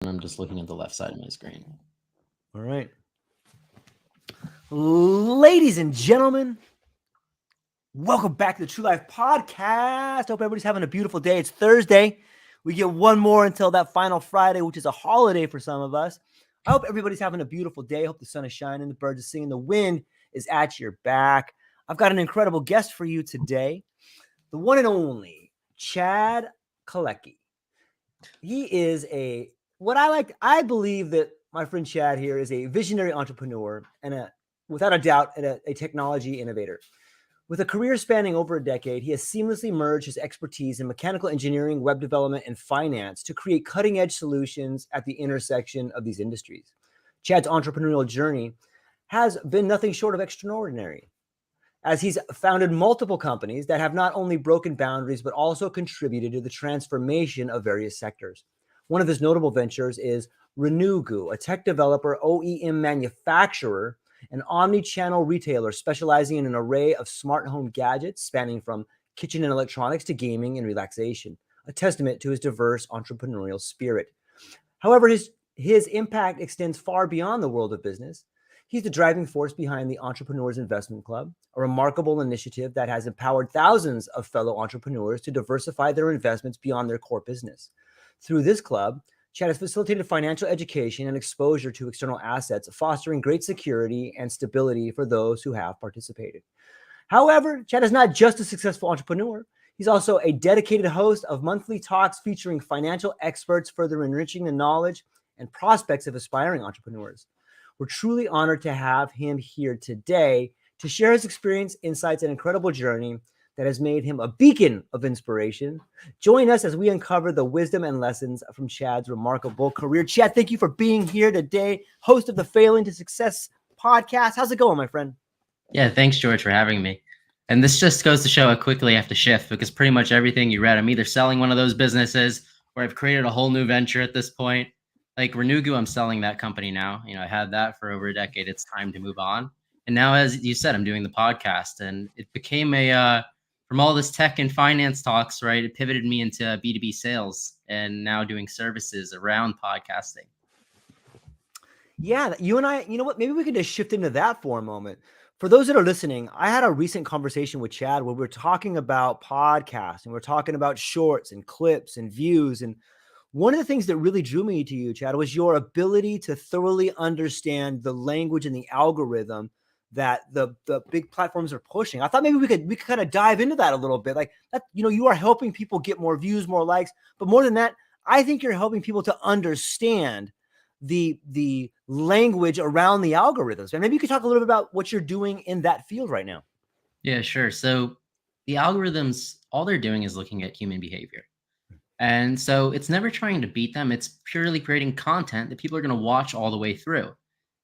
I'm just looking at the left side of my screen. All right. Ladies and gentlemen, welcome back to the True Life Podcast. Hope everybody's having a beautiful day. It's Thursday. We get one more until that final Friday, which is a holiday for some of us. I hope everybody's having a beautiful day. I hope the sun is shining, the birds are singing, the wind is at your back. I've got an incredible guest for you today, the one and only Chad Kaleky. He is I believe that my friend Chad here is a visionary entrepreneur and without a doubt, a technology innovator. With a career spanning over a decade, he has seamlessly merged his expertise in mechanical engineering, web development, and finance to create cutting-edge solutions at the intersection of these industries. Chad's entrepreneurial journey has been nothing short of extraordinary, as he's founded multiple companies that have not only broken boundaries, but also contributed to the transformation of various sectors. One of his notable ventures is Renewgoo, a tech developer, OEM manufacturer, an omni-channel retailer specializing in an array of smart home gadgets spanning from kitchen and electronics to gaming and relaxation, a testament to his diverse entrepreneurial spirit. However, his impact extends far beyond the world of business. He's the driving force behind the Entrepreneurs Investment Club, a remarkable initiative that has empowered thousands of fellow entrepreneurs to diversify their investments beyond their core business. Through this club, Chad has facilitated financial education and exposure to external assets, fostering great security and stability for those who have participated. However, Chad is not just a successful entrepreneur. He's also a dedicated host of monthly talks featuring financial experts, further enriching the knowledge and prospects of aspiring entrepreneurs. We're truly honored to have him here today to share his experience, insights, and incredible journey that has made him a beacon of inspiration. Join us as we uncover the wisdom and lessons from Chad's remarkable career. Chad, thank you for being here today, host of the Failing to Success podcast. How's it going, my friend? Yeah, thanks, George, for having me. And this just goes to show how quickly I have to shift, because pretty much everything you read, I'm either selling one of those businesses or I've created a whole new venture at this point. Like Renewgoo, I'm selling that company now. I had that for over a decade. It's time to move on. And now, as you said, I'm doing the podcast, and it became from all this tech and finance talks, right? It pivoted me into B2B sales and now doing services around podcasting. Yeah, you and I, you know what? Maybe we could just shift into that for a moment. For those that are listening, I had a recent conversation with Chad where we were talking about podcasts and we're talking about shorts and clips and views. And one of the things that really drew me to you, Chad, was your ability to thoroughly understand the language and the algorithm that the big platforms are pushing. I thought maybe we could kind of dive into that a little bit. Like that, you are helping people get more views, more likes, but more than that, I think you're helping people to understand the language around the algorithms. And maybe you could talk a little bit about what you're doing in that field right now. Yeah, sure. So the algorithms, all they're doing is looking at human behavior. And so it's never trying to beat them. It's purely creating content that people are going to watch all the way through.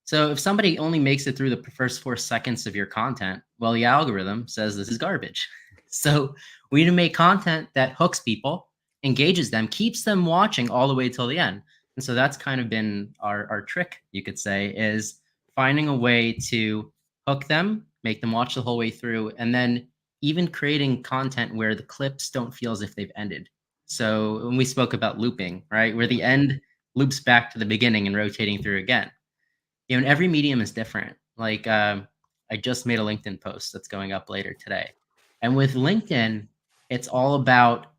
So if somebody only makes it through the first 4 seconds of your content, well, the algorithm says this is garbage. So we need to make content that hooks people, engages them, keeps them watching all the way till the end. And so that's kind of been our trick, you could say, is finding a way to hook them, make them watch the whole way through, and then even creating content where the clips don't feel as if they've ended. So when we spoke about looping, right, where the end loops back to the beginning and rotating through again. And every medium is different. Like I just made a LinkedIn post that's going up later today. And with LinkedIn, it's all about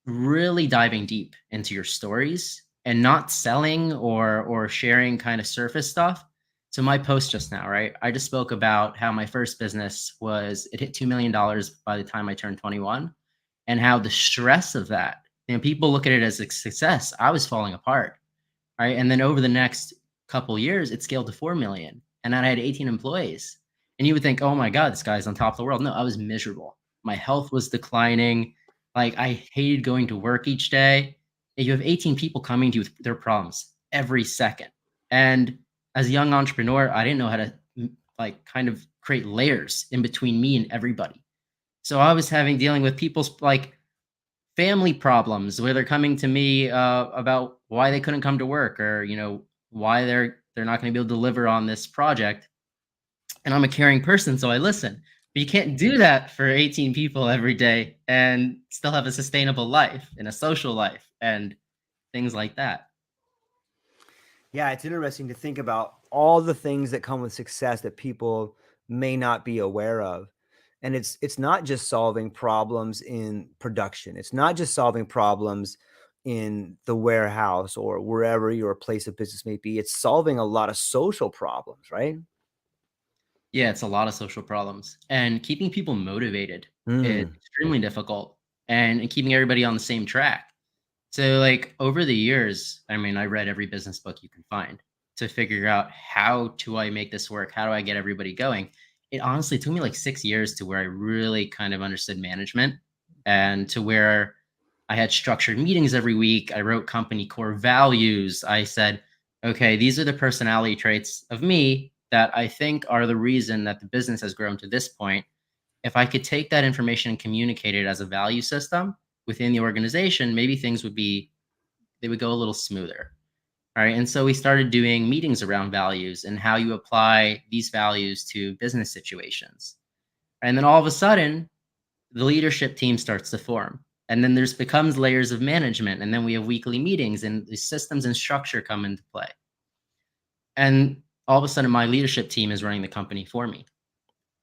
really diving deep into your stories and not selling or sharing kind of surface stuff. So my post just now, right? I just spoke about how my first business it hit $2 million by the time I turned 21, and how the stress of that, people look at it as a success. I was falling apart, right? And then over the next couple years, it scaled to 4 million. And then I had 18 employees. And you would think, oh my God, this guy's on top of the world. No, I was miserable. My health was declining. Like I hated going to work each day. You have 18 people coming to you with their problems every second. And as a young entrepreneur, I didn't know how to kind of create layers in between me and everybody. So I was dealing with people's family problems where they're coming to me about why they couldn't come to work, or why they're not going to be able to deliver on this project. And I'm a caring person, so I listen. But you can't do that for 18 people every day and still have a sustainable life and a social life and things like that. Yeah, it's interesting to think about all the things that come with success that people may not be aware of. And it's not just solving problems in production. It's not just solving problems in the warehouse or wherever your place of business may be. It's solving a lot of social problems, right? Yeah, it's a lot of social problems. And keeping people motivated is Mm, extremely difficult and keeping everybody on the same track. So, like, over the years, I mean, I read every business book you can find to figure out how do I make this work? How do I get everybody going? It honestly took me like 6 years to where I really kind of understood management and to where I had structured meetings every week. I wrote company core values. I said, okay, these are the personality traits of me that I think are the reason that the business has grown to this point. If I could take that information and communicate it as a value system within the organization, maybe things would be they would go a little smoother. All right. And so we started doing meetings around values and how you apply these values to business situations. And then all of a sudden, the leadership team starts to form. And then there's becomes layers of management. And then we have weekly meetings and the systems and structure come into play. And all of a sudden, my leadership team is running the company for me.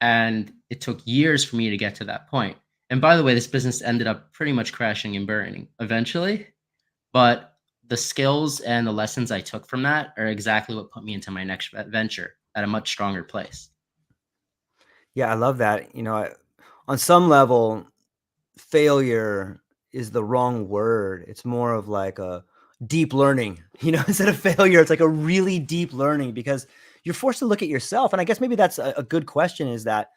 And it took years for me to get to that point. And by the way, this business ended up pretty much crashing and burning eventually. But the skills and the lessons I took from that are exactly what put me into my next venture at a much stronger place. yeah, I love that. On some level, failure is the wrong word. It's more of like a deep learning, instead of failure, it's like a really deep learning because you're forced to look at yourself. And I guess maybe that's a good question is that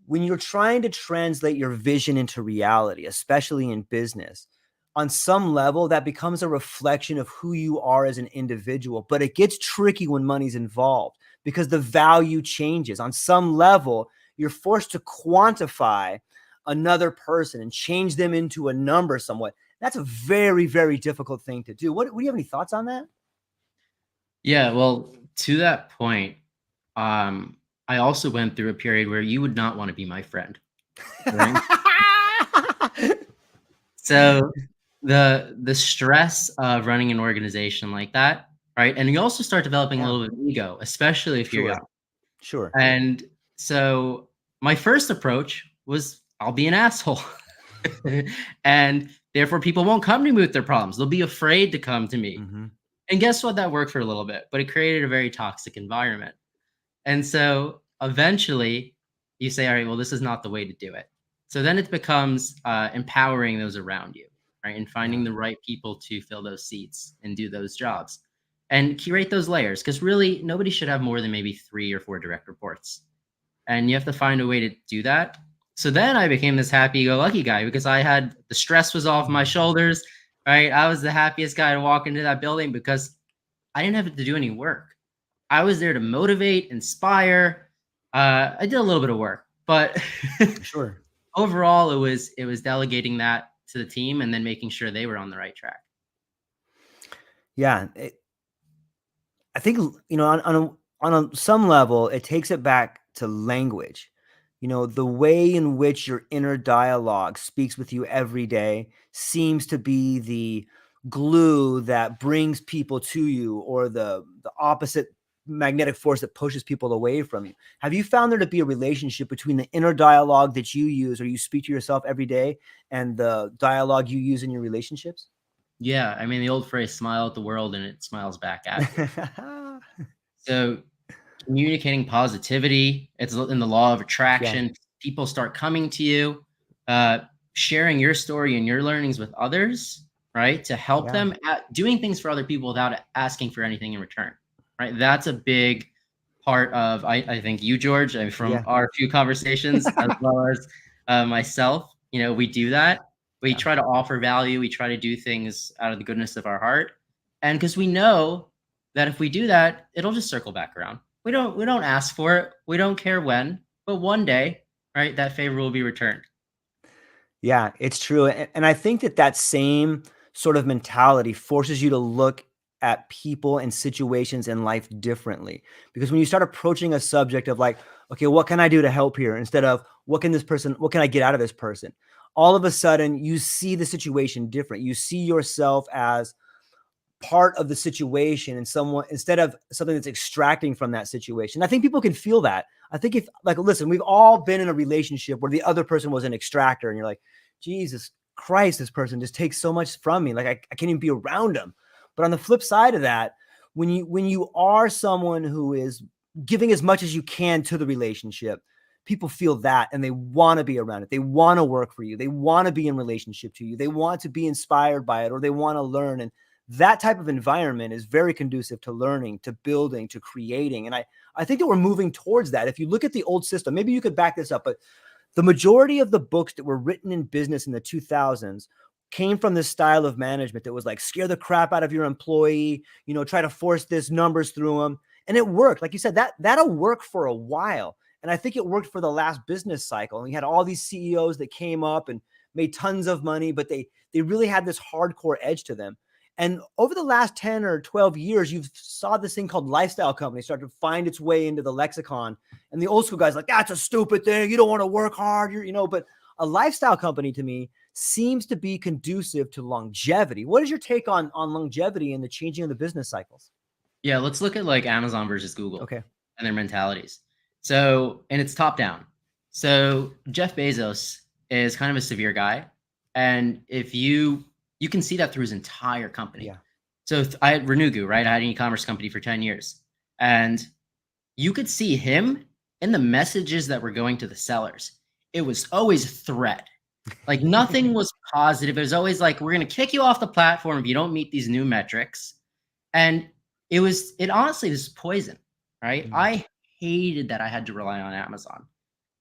when you're trying to translate your vision into reality, especially in business, on some level, that becomes a reflection of who you are as an individual. But it gets tricky when money's involved because the value changes. On some level, you're forced to quantify another person and change them into a number somewhat. That's a very, very difficult thing to do. What do you have any thoughts on that? Yeah, well, to that point, um, I also went through a period where you would not want to be my friend, right? So the stress of running an organization like that, right? And you also start developing a Yeah, little bit of ego, especially if you're sure, young. sure. And so my first approach was I'll be an asshole. And therefore people won't come to me with their problems. They'll be afraid to come to me. Hmm. And guess what? That worked for a little bit, but it created a very toxic environment. And so eventually you say, all right, well, this is not the way to do it. So then it becomes empowering those around you, right? And finding Yeah, the right people to fill those seats and do those jobs and curate those layers. Because really, nobody should have more than maybe 3 or 4 direct reports. And you have to find a way to do that. So then I became this happy-go-lucky guy because I had the stress was off my shoulders, right? I was the happiest guy to walk into that building because I didn't have to do any work. I was there to motivate, inspire. I did a little bit of work, but sure. overall, it was delegating that to the team and then making sure they were on the right track. Yeah, I think some level, it takes it back to language. The way in which your inner dialogue speaks with you every day seems to be the glue that brings people to you, or the opposite magnetic force that pushes people away from you. Have you found there to be a relationship between the inner dialogue that you use or you speak to yourself every day and the dialogue you use in your relationships? Yeah, I mean the old phrase "smile at the world and it smiles back at you." So communicating positivity, it's in the law of Yeah, attraction. People start coming to you, uh, sharing your story and your learnings with others, right? To help yeah, them at doing things for other people without asking for anything in return, right? That's a big part of, I think you, George, and from yeah, our few conversations, as well as myself, we do that. We yeah. try to offer value. We try to do things out of the goodness of our heart. And because we know that if we do that, it'll just circle back around. We don't ask for it. We don't care when, but one day, right, that favor will be returned. Yeah, it's true. And I think that same sort of mentality forces you to look at people and situations in life differently. Because when you start approaching a subject of like, okay, what can I do to help here? Instead of what can I get out of this person? All of a sudden you see the situation different. You see yourself as part of the situation and someone instead of something that's extracting from that situation. I think people can feel that. I think if like, listen, we've all been in a relationship where the other person was an extractor and you're like, Jesus Christ, this person just takes so much from me. Like I can't even be around them. But on the flip side of that, when you are someone who is giving as much as you can to the relationship, people feel that and they want to be around it. They want to work for you. They want to be in relationship to you. They want to be inspired by it, or they want to learn. And that type of environment is very conducive to learning, to building, to creating. And I think that we're moving towards that. If you look at the old system, maybe you could back this up, but the majority of the books that were written in business in the 2000s came from this style of management that was like, scare the crap out of your employee, try to force this numbers through them. And it worked. Like you said, that'll work for a while. And I think it worked for the last business cycle. And we had all these CEOs that came up and made tons of money, but they really had this hardcore edge to them. And over the last 10 or 12 years, you've saw this thing called lifestyle company start to find its way into the lexicon. And the old school guys like, that's a stupid thing. You don't want to work hard. But a lifestyle company to me seems to be conducive to longevity. What is your take on longevity and the changing of the business cycles? Yeah, let's look at like Amazon versus Google. Okay. And their mentalities. So, and it's top down. So Jeff Bezos is kind of a severe guy. And if you can see that through his entire company. Yeah. So I had Renugu, right? I had an e-commerce company for 10 years. And you could see him in the messages that were going to the sellers. It was always a threat. Like nothing was positive. It was always like, we're going to kick you off the platform if you don't meet these new metrics. And it honestly was poison, right? Mm-hmm. I hated that I had to rely on Amazon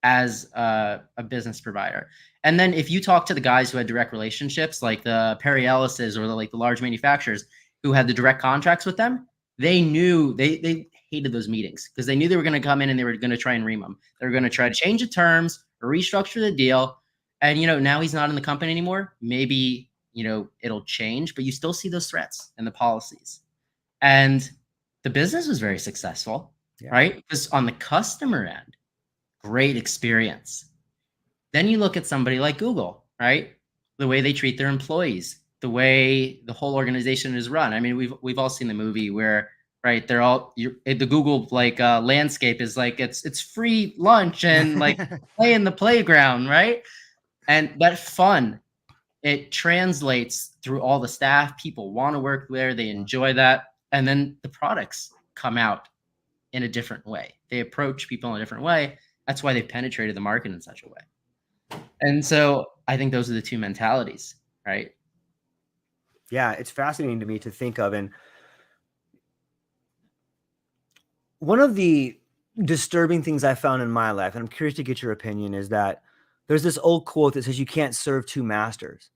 as a business provider. And then if you talk to the guys who had direct relationships, like the Perry Ellis's or the large manufacturers who had the direct contracts with them, they knew they hated those meetings because they knew they were going to come in and they were going to try and ream them. They were going to try to change the terms or restructure the deal. And, now he's not in the company anymore. Maybe, it'll change, but you still see those threats and the policies. And the business was very successful, right? Because on the customer end, great experience. Then you look at somebody like Google, right? The way they treat their employees, the way the whole organization is run. I mean, we've all seen the movie where, right, they're all the Google landscape is like it's free lunch and like play in the playground, right? And that fun, it translates through all the staff. People want to work there. They enjoy that. And then the products come out in a different way. They approach people in a different way. That's why they've penetrated the market in such a way. And so I think those are the two mentalities, right? Yeah, it's fascinating to me to think of. And one of the disturbing things I found in my life, and I'm curious to get your opinion, is that there's this old quote that says you can't serve two masters.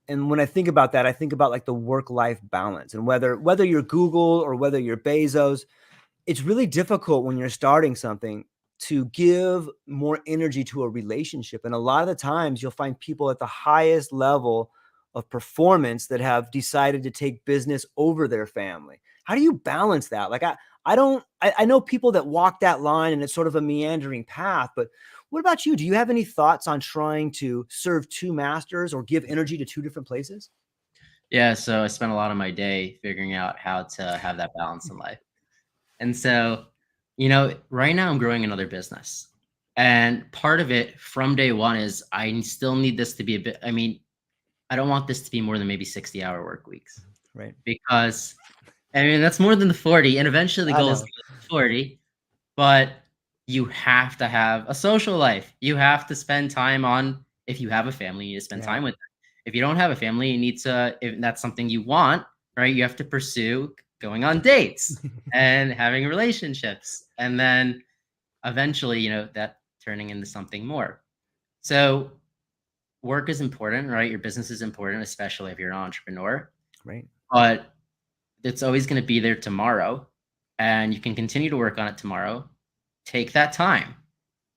And when I think about that, I think about like the work-life balance, and whether you're Google or whether you're Bezos, it's really difficult when you're starting something to give more energy to a relationship. And a lot of the times you'll find people at the highest level of performance that have decided to take business over their family. How do you balance that? Like I know people that walk that line and it's sort of a meandering path, but what about you? Do you have any thoughts on trying to serve two masters or give energy to two different places? Yeah, so I spent a lot of my day figuring out how to have that balance in life. And so, right now I'm growing another business. And part of it from day one is I still need this to be I don't want this to be more than maybe 60-hour work weeks. Right. Because, that's more than the 40. And eventually the goal is to get to 40. But you have to have a social life. You have to spend time if you have a family, you need to spend time with them. If you don't have a family, you need to, if that's something you want, right, you have to pursue going on dates and having relationships. And then eventually, that turning into something more. So work is important, right? Your business is important, especially if you're an entrepreneur. Right. But it's always going to be there tomorrow. And you can continue to work on it tomorrow. Take that time.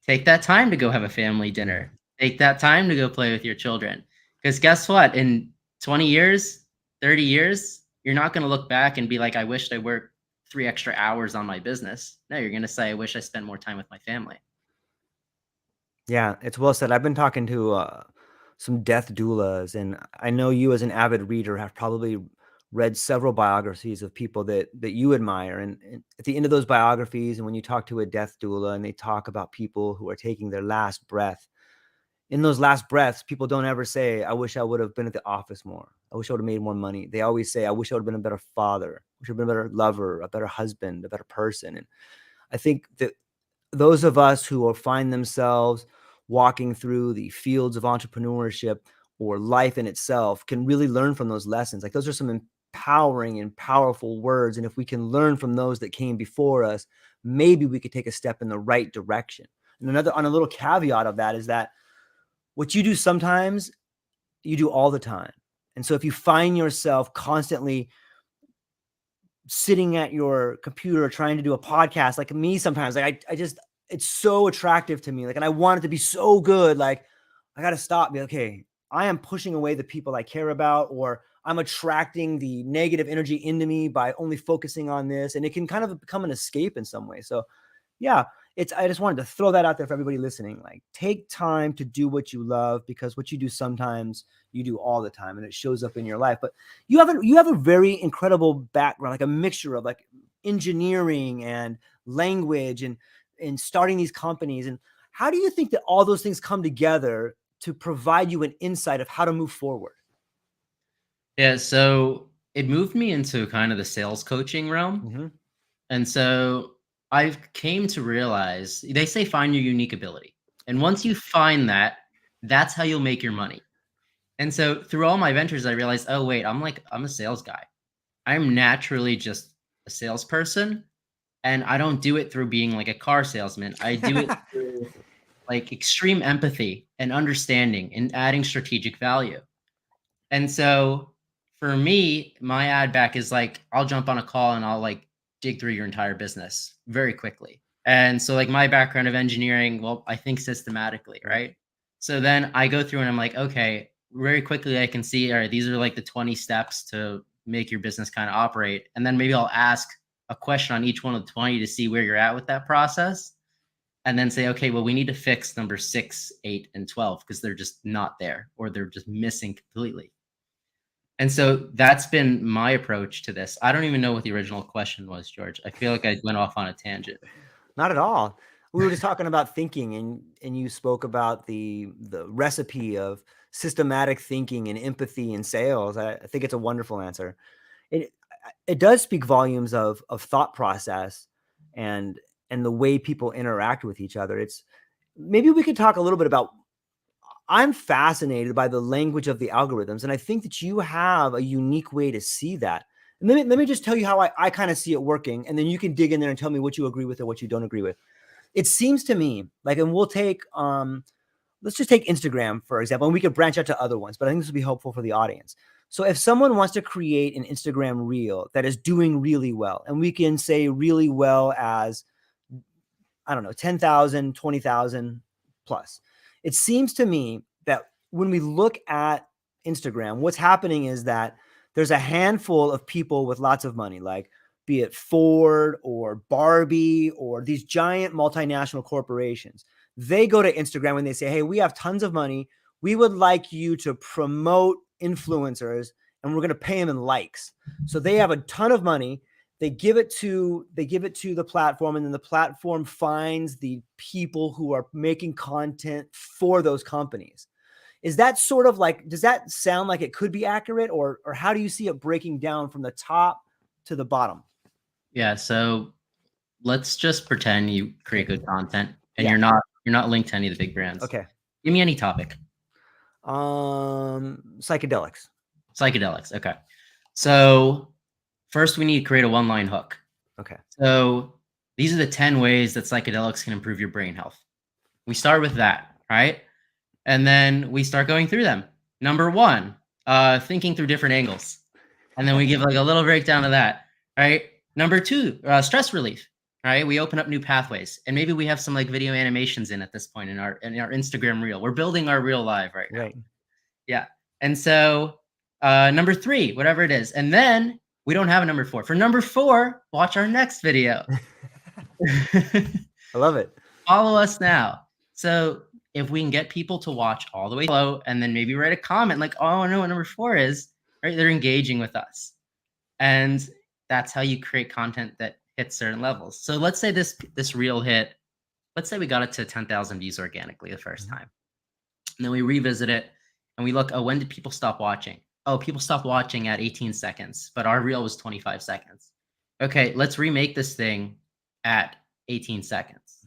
Take that time to go have a family dinner. Take that time to go play with your children. Because guess what? In 20 years, 30 years, you're not going to look back and be like, I wished I worked 3 extra hours on my business. No, you're going to say, I wish I spent more time with my family. Yeah, it's well said. I've been talking to some death doulas, and I know you as an avid reader have probably read several biographies of people that you admire. And at the end of those biographies, and when you talk to a death doula and they talk about people who are taking their last breath, in those last breaths, people don't ever say, I wish I would have been at the office more. I wish I would have made more money. They always say, I wish I would have been a better father. I wish I would have been a better lover, a better husband, a better person. And I think that those of us who will find themselves walking through the fields of entrepreneurship or life in itself can really learn from those lessons. Like, those are some empowering and powerful words. And if we can learn from those that came before us, maybe we could take a step in the right direction. And another, on a little caveat of that, is that what you do sometimes, you do all the time. And so if you find yourself constantly sitting at your computer trying to do a podcast, like me sometimes, like I just, it's so attractive to me. Like, and I want it to be so good. Like, I got to stop, be like, okay, I am pushing away the people I care about, or I'm attracting the negative energy into me by only focusing on this. And it can kind of become an escape in some way. So yeah, I just wanted to throw that out there for everybody listening. Like, take time to do what you love, because what you do sometimes, you do all the time, and it shows up in your life. But you have a very incredible background, like a mixture of like engineering and language and starting these companies. And how do you think that all those things come together to provide you an insight of how to move forward? Yeah, so it moved me into kind of the sales coaching realm. Mm-hmm. And so I've came to realize, they say find your unique ability. And once you find that, that's how you'll make your money. And so through all my ventures, I realized, oh, wait, I'm a sales guy. I'm naturally just a salesperson. And I don't do it through being like a car salesman. I do it through like extreme empathy and understanding and adding strategic value. And so for me, my ad back is like, I'll jump on a call and I'll like dig through your entire business very quickly. And so like my background of engineering, well, I think systematically, right? So then I go through and I'm like, okay, very quickly I can see, all right, these are like the 20 steps to make your business kind of operate. And then maybe I'll ask a question on each one of the 20 to see where you're at with that process. And then say, okay, well, we need to fix number 6, 8, and 12 because they're just not there, or they're just missing completely. And so that's been my approach to this. I don't even know what the original question was, George. I feel like I went off on a tangent. Not at all. We were just talking about thinking, and you spoke about the recipe of systematic thinking and empathy in sales. I think it's a wonderful answer. It does speak volumes of thought process and the way people interact with each other. It's, maybe we could talk a little bit about, I'm fascinated by the language of the algorithms, and I think that you have a unique way to see that. And let me just tell you how I kind of see it working, and then you can dig in there and tell me what you agree with or what you don't agree with. It seems to me like, and we'll take, let's just take Instagram, for example, and we could branch out to other ones, but I think this will be helpful for the audience. So if someone wants to create an Instagram reel that is doing really well, and we can say really well as, I don't know, 10,000, 20,000 plus. It seems to me that when we look at Instagram, what's happening is that there's a handful of people with lots of money, like be it Ford or Barbie or these giant multinational corporations. They go to Instagram and they say, hey, we have tons of money. We would like you to promote influencers, and we're going to pay them in likes. So they have a ton of money. They give it to the platform, and then the platform finds the people who are making content for those companies. Is that sort of like, does that sound like it could be accurate, or how do you see it breaking down from the top to the bottom? Yeah. So let's just pretend you create good content and you're not linked to any of the big brands. Okay. Give me any topic. Psychedelics. Psychedelics. Okay. So first we need to create a one-line hook. Okay. So these are the 10 ways that psychedelics can improve your brain health. We start with that, right? And then we start going through them. Number 1, thinking through different angles. And then we give like a little breakdown of that, right? Number 2, stress relief, right? We open up new pathways, and maybe we have some like video animations in at this point in our Instagram reel. We're building our reel live right now. Right. Yeah. And so number 3, whatever it is. And then we don't have a number 4. For number 4, watch our next video. I love it. Follow us now. So if we can get people to watch all the way below and then maybe write a comment like, oh, I know what number 4 is, right? They're engaging with us. And that's how you create content that hits certain levels. So let's say this reel hit, let's say we got it to 10,000 views organically the first time. And then we revisit it and we look, oh, when did people stop watching? Oh, people stopped watching at 18 seconds, but our reel was 25 seconds. Okay, let's remake this thing at 18 seconds.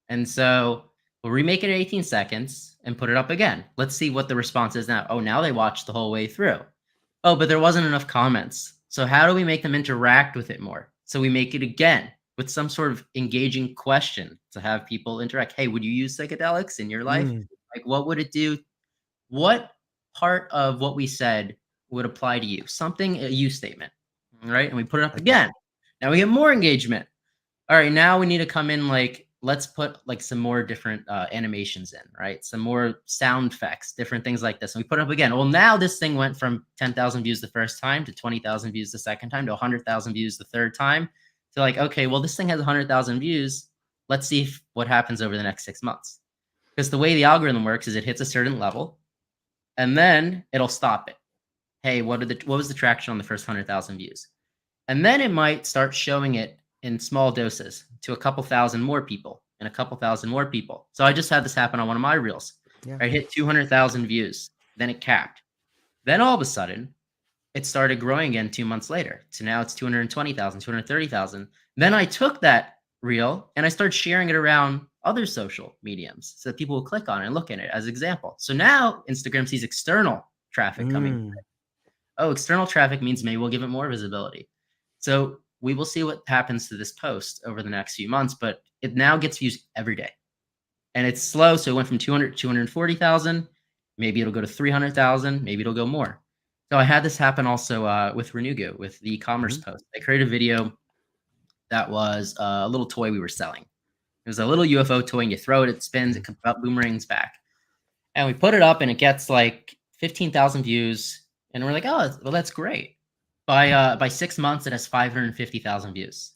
And so we'll remake it at 18 seconds and put it up again. Let's see what the response is now. Oh, now they watched the whole way through. Oh, but there wasn't enough comments. So how do we make them interact with it more? So we make it again with some sort of engaging question to have people interact. Hey, would you use psychedelics in your life? Like, what would it do? What part of what we said would apply to you? Something, a you statement, right? And we put it up again. Now we get more engagement. All right, now we need to come in like, let's put like some more different animations in, right? Some more sound effects, different things like this. And we put it up again. Well, now this thing went from 10,000 views the first time to 20,000 views the second time to 100,000 views the third time. So like, okay, well, this thing has 100,000 views. Let's see what happens over the next 6 months. Because the way the algorithm works is it hits a certain level and then it'll stop it. Hey, what was the traction on the first 100,000 views? And then it might start showing it in small doses to a couple thousand more people and a couple thousand more people. So I just had this happen on one of my reels. I hit 200,000 views, then it capped. Then all of a sudden, it started growing again 2 months later. So now it's 220,000, 230,000. Then I took that reel and I started sharing it around other social mediums so that people will click on it and look at it as an example. So now Instagram sees external traffic coming. Oh, external traffic means maybe we'll give it more visibility. So we will see what happens to this post over the next few months, but it now gets views every day. And it's slow. So it went from 200 to 240,000. Maybe it'll go to 300,000. Maybe it'll go more. So I had this happen also with Renugu, with the e-commerce post. I created a video that was a little toy we were selling. It was a little UFO toy, and you throw it, it spins, it comes out, boomerangs back. And we put it up, and it gets like 15,000 views. And we're like, oh, well, that's great. By 6 months, it has 550,000 views.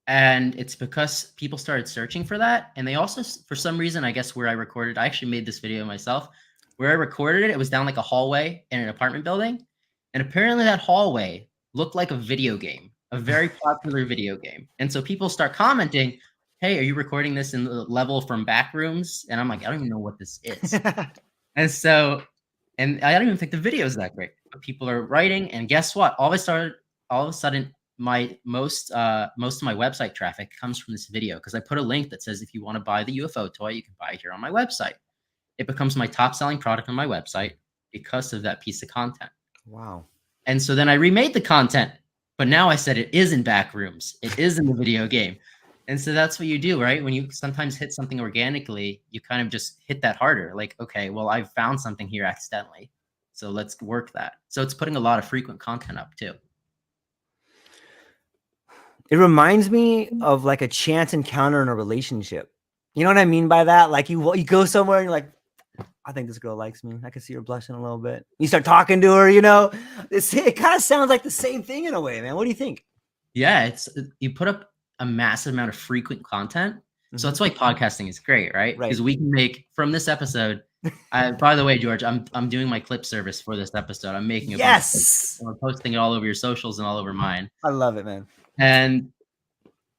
And it's because people started searching for that. And they also, for some reason, I guess where I recorded, I actually made this video myself. Where I recorded it, it was down like a hallway in an apartment building. And apparently that hallway looked like a video game, a very popular video game. And so people start commenting, hey, are you recording this in the level from back rooms? And I'm like, I don't even know what this is. And so, and I don't even think the video is that great. But people are writing, and guess what? All of a sudden, my most of my website traffic comes from this video because I put a link that says if you want to buy the UFO toy, you can buy it here on my website. It becomes my top selling product on my website because of that piece of content. Wow. And so then I remade the content, but now I said it is in back rooms. It is in the video game. And so that's what you do, right? When you sometimes hit something organically, you kind of just hit that harder. Like, okay, well, I found something here accidentally. So let's work that. So it's putting a lot of frequent content up too. It reminds me of like a chance encounter in a relationship. You know what I mean by that? Like you go somewhere and you're like, I think this girl likes me. I can see her blushing a little bit. You start talking to her, you know, it kind of sounds like the same thing in a way, man. What do you think? Yeah, you put up a massive amount of frequent content. So that's why podcasting is great, right? Because we can make from this episode. By the way, George, I'm doing my clip service for this episode. I'm making a bunch of posting it all over your socials and all over mine. I love it, man. And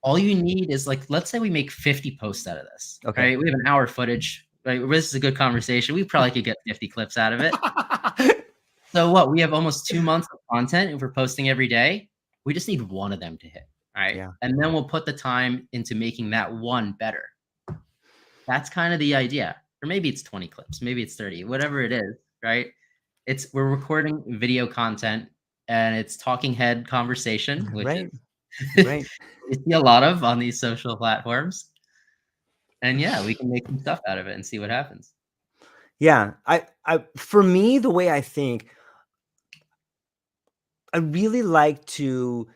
all you need is like, let's say we make 50 posts out of this. Okay. Right? We have an hour footage. Right? This is a good conversation. We probably could get 50 clips out of it. So what? We have almost 2 months of content and we're posting every day. We just need one of them to hit. Right. Yeah. And then we'll put the time into making that one better. That's kind of the idea. Or maybe it's 20 clips, maybe it's 30, whatever it is, right? We're recording video content and it's talking head conversation, which is you see a lot of on these social platforms. And yeah, we can make some stuff out of it and see what happens. Yeah. For me, the way I think, I really like to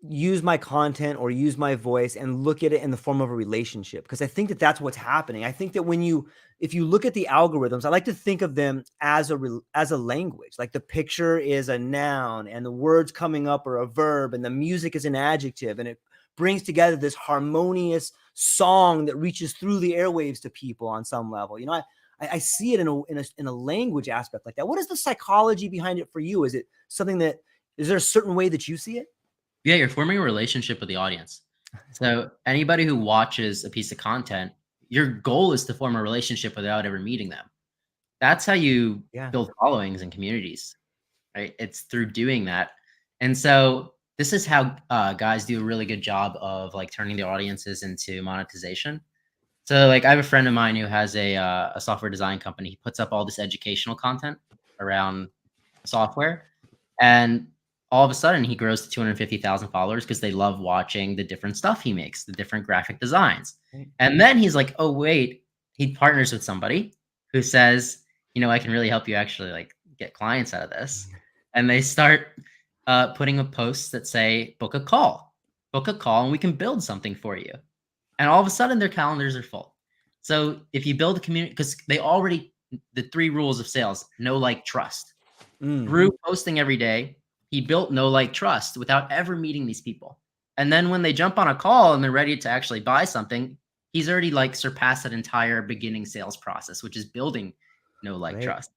use my content or use my voice and look at it in the form of a relationship, because I think that that's what's happening. I think that if you look at the algorithms, I like to think of them as a language. Like the picture is a noun and the words coming up are a verb and the music is an adjective, and it brings together this harmonious song that reaches through the airwaves to people on some level. You know, I see it in a language aspect like that. What is the psychology behind it for you? Is it something that Is there a certain way that you see it? Yeah, you're forming a relationship with the audience. So anybody who watches a piece of content, your goal is to form a relationship without ever meeting them. That's how you build followings and communities, right? It's through doing that. And so this is how guys do a really good job of like turning their audiences into monetization. So like I have a friend of mine who has a software design company. He puts up all this educational content around software, and all of a sudden he grows to 250,000 followers because they love watching the different stuff he makes, the different graphic designs. And then he's like, oh wait, he partners with somebody who says, I can really help you actually like get clients out of this. And they start putting up posts that say, book a call, and we can build something for you. And all of a sudden their calendars are full. So if you build a community, because the 3 rules of sales, know, like, trust. Through posting every day, he built know, like, trust without ever meeting these people. And then when they jump on a call and they're ready to actually buy something, he's already like surpassed that entire beginning sales process, which is building know, like, trust.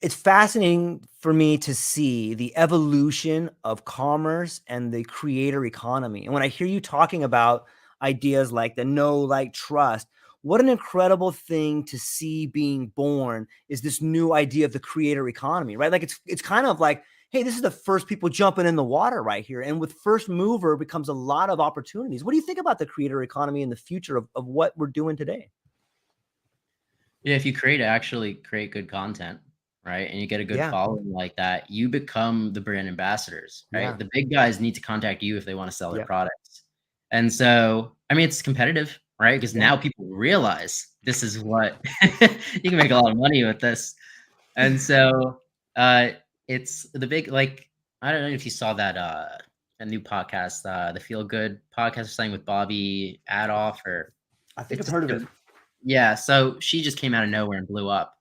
It's fascinating for me to see the evolution of commerce and the creator economy. And when I hear you talking about ideas like the know, like, trust, what an incredible thing to see being born is this new idea of the creator economy, right? Like it's kind of like, hey, this is the first people jumping in the water right here. And with first mover becomes a lot of opportunities. What do you think about the creator economy in the future of what we're doing today? Yeah, if you actually create good content, right, and you get a good following like that, you become the brand ambassadors, right? The big guys need to contact you if they want to sell their products. And so, I mean, it's competitive, right? Because now people realize this is what you can make a lot of money with this. And so it's the big, like, I don't know if you saw that a new podcast, the Feel Good podcast or something with Bobby Adoff, or I think I've heard of it. Yeah, so she just came out of nowhere and blew up.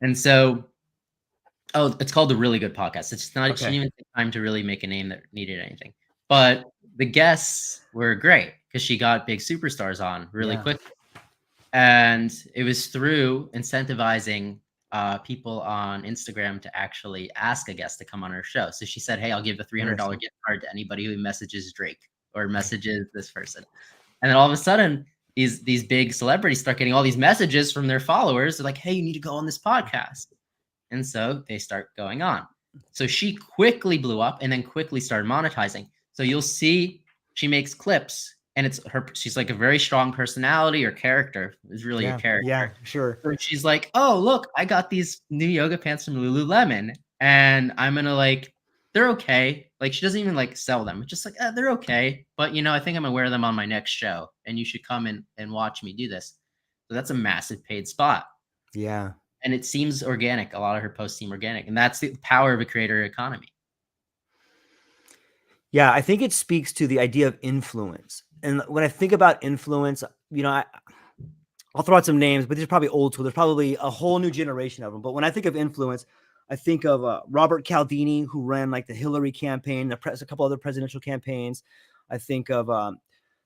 And so, it's called The Really Good Podcast. It's not, she didn't even take time to really make a name that needed anything. But the guests were great because she got big superstars on really quickly. And it was through incentivizing people on Instagram to actually ask a guest to come on her show. So she said, hey, I'll give a $300 gift card to anybody who messages Drake or messages this person. And then all of a sudden, these big celebrities start getting all these messages from their followers. They're like, hey, you need to go on this podcast. And so they start going on. So she quickly blew up and then quickly started monetizing. So you'll see she makes clips, and she's like a very strong personality or character. It's really a character. Yeah, sure. So she's like, oh, look, I got these new yoga pants from Lululemon, and I'm going to like, they're okay. Like, she doesn't even like sell them. It's just like, they're okay. But, I think I'm going to wear them on my next show, and you should come and watch me do this. So that's a massive paid spot. Yeah. And it seems organic. A lot of her posts seem organic. And that's the power of a creator economy. Yeah, I think it speaks to the idea of influence. And when I think about influence, I'll throw out some names, but these are probably old school. There's probably a whole new generation of them. But when I think of influence, I think of Robert Cialdini, who ran like the Hillary campaign, a couple other presidential campaigns. I think of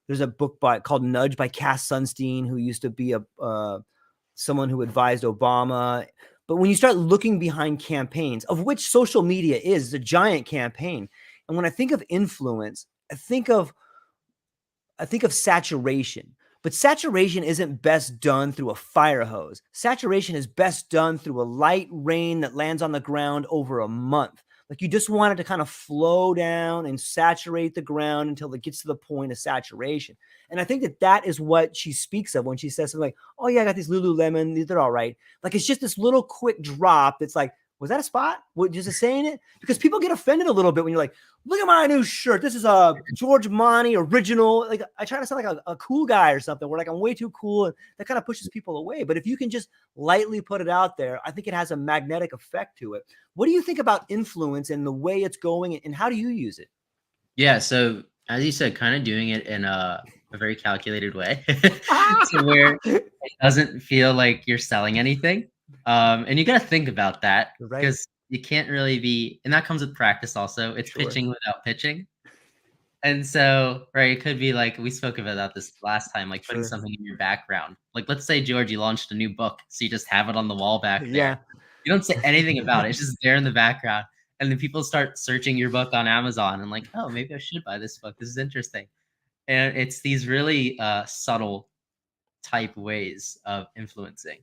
there's a book called Nudge by Cass Sunstein, who used to be someone who advised Obama. But when you start looking behind campaigns, of which social media is a giant campaign, and when I think of influence, I think of saturation. But saturation isn't best done through a fire hose. Saturation is best done through a light rain that lands on the ground over a month. Like, you just want it to kind of flow down and saturate the ground until it gets to the point of saturation. And I think that is what she speaks of when she says something like, oh yeah, I got these Lululemon, they're all right. Like, it's just this little quick drop that's like, was that a spot? What, just saying it? Because people get offended a little bit when you're like, look at my new shirt. This is a George Monty original. Like, I try to sound like a cool guy or something, where like I'm way too cool, and that kind of pushes people away. But if you can just lightly put it out there, I think it has a magnetic effect to it. What do you think about influence and the way it's going, and how do you use it? Yeah, so as you said, kind of doing it in a very calculated way, so where it doesn't feel like you're selling anything. And you got to think about that, because you can't really be, and that comes with practice also. It's pitching without pitching. And so, right, it could be like, we spoke about this last time, like putting something in your background. Like, let's say, George, you launched a new book, so you just have it on the wall back there. You don't say anything about it. It's just there in the background. And then people start searching your book on Amazon and like, oh, maybe I should buy this book. This is interesting. And it's these really subtle type ways of influencing.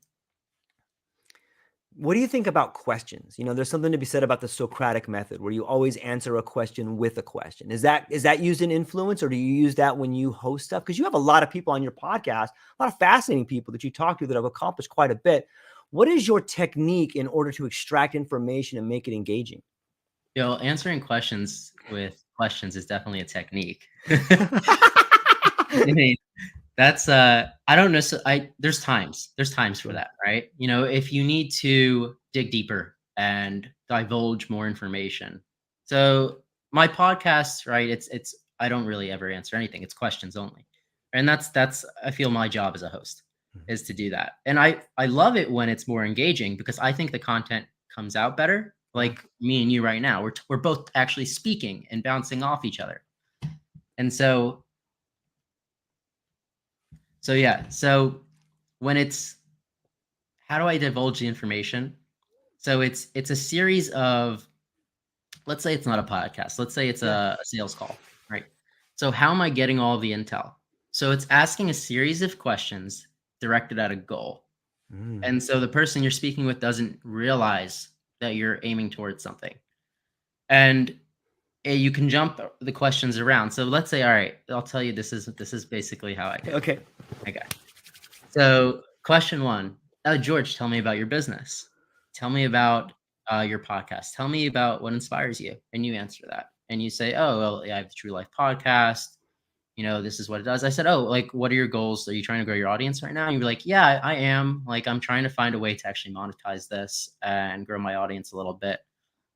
What do you think about questions? There's something to be said about the Socratic method where you always answer a question with a question. Is that used in influence, or do you use that when you host stuff? Because you have a lot of people on your podcast, a lot of fascinating people that you talk to that have accomplished quite a bit. What is your technique in order to extract information and make it engaging? Answering questions with questions is definitely a technique. I mean, that's I don't know. So there's times for that, right? If you need to dig deeper and divulge more information. So my podcast, right? It's I don't really ever answer anything. It's questions only. And that's I feel my job as a host is to do that. And I love it when it's more engaging because I think the content comes out better. Like me and you right now, we're both actually speaking and bouncing off each other. And so yeah, so when it's how do I divulge the information? So it's a series of, let's say it's not a podcast. Let's say it's a sales call, right? So how am I getting all the intel? So it's asking a series of questions directed at a goal. And so the person you're speaking with doesn't realize that you're aiming towards something. And you can jump the questions around. So let's say, all right, I'll tell you, this is basically how I do. Okay. So question one, George, tell me about your business. Tell me about your podcast. Tell me about what inspires you. And you answer that. And you say, oh, well, yeah, I have the True Life podcast. This is what it does. I said, oh, like, what are your goals? Are you trying to grow your audience right now? And you'd be like, yeah, I am. Like, I'm trying to find a way to actually monetize this and grow my audience a little bit.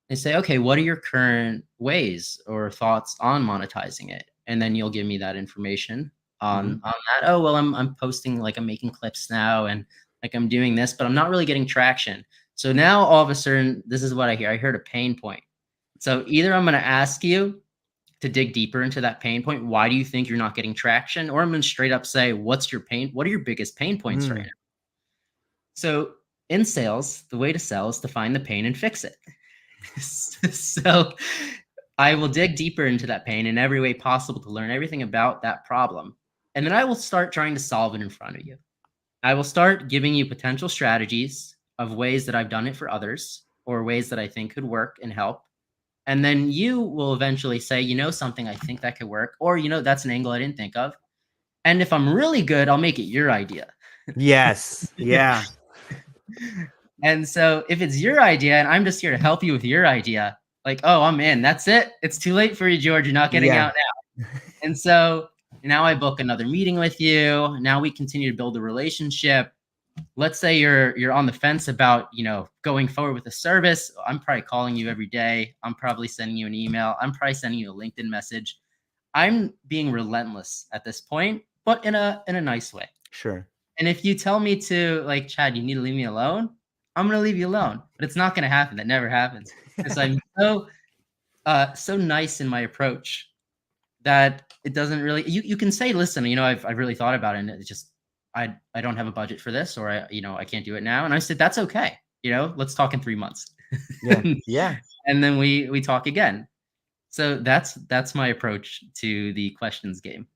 They say, okay, what are your current ways or thoughts on monetizing it? And then you'll give me that information on that. Oh, well, I'm posting, like I'm making clips now and like I'm doing this, but I'm not really getting traction. So now all of a sudden, this is what I hear. I heard a pain point. So either I'm going to ask you to dig deeper into that pain point. Why do you think you're not getting traction? Or I'm going to straight up say, what are your biggest pain points right now? So in sales, the way to sell is to find the pain and fix it. So I will dig deeper into that pain in every way possible to learn everything about that problem. And then I will start trying to solve it in front of you. I will start giving you potential strategies of ways that I've done it for others or ways that I think could work and help. And then you will eventually say, something, I think that could work, or, that's an angle I didn't think of. And if I'm really good, I'll make it your idea. Yes. Yeah. And so if it's your idea and I'm just here to help you with your idea, like, oh, I'm in, that's it. It's too late for you, George. You're not getting out now. And so now I book another meeting with you. Now we continue to build a relationship. Let's say you're on the fence about, going forward with a service. I'm probably calling you every day. I'm probably sending you an email. I'm probably sending you a LinkedIn message. I'm being relentless at this point, but in a nice way. Sure. And if you tell me to, like, Chad, you need to leave me alone, I'm going to leave you alone, but it's not going to happen. That never happens because I'm so nice in my approach that it doesn't really, you can say, listen, I've really thought about it and it's just, I don't have a budget for this, or I can't do it now. And I said, that's okay. Let's talk in 3 months. Yeah. And then we talk again. So that's my approach to the questions game.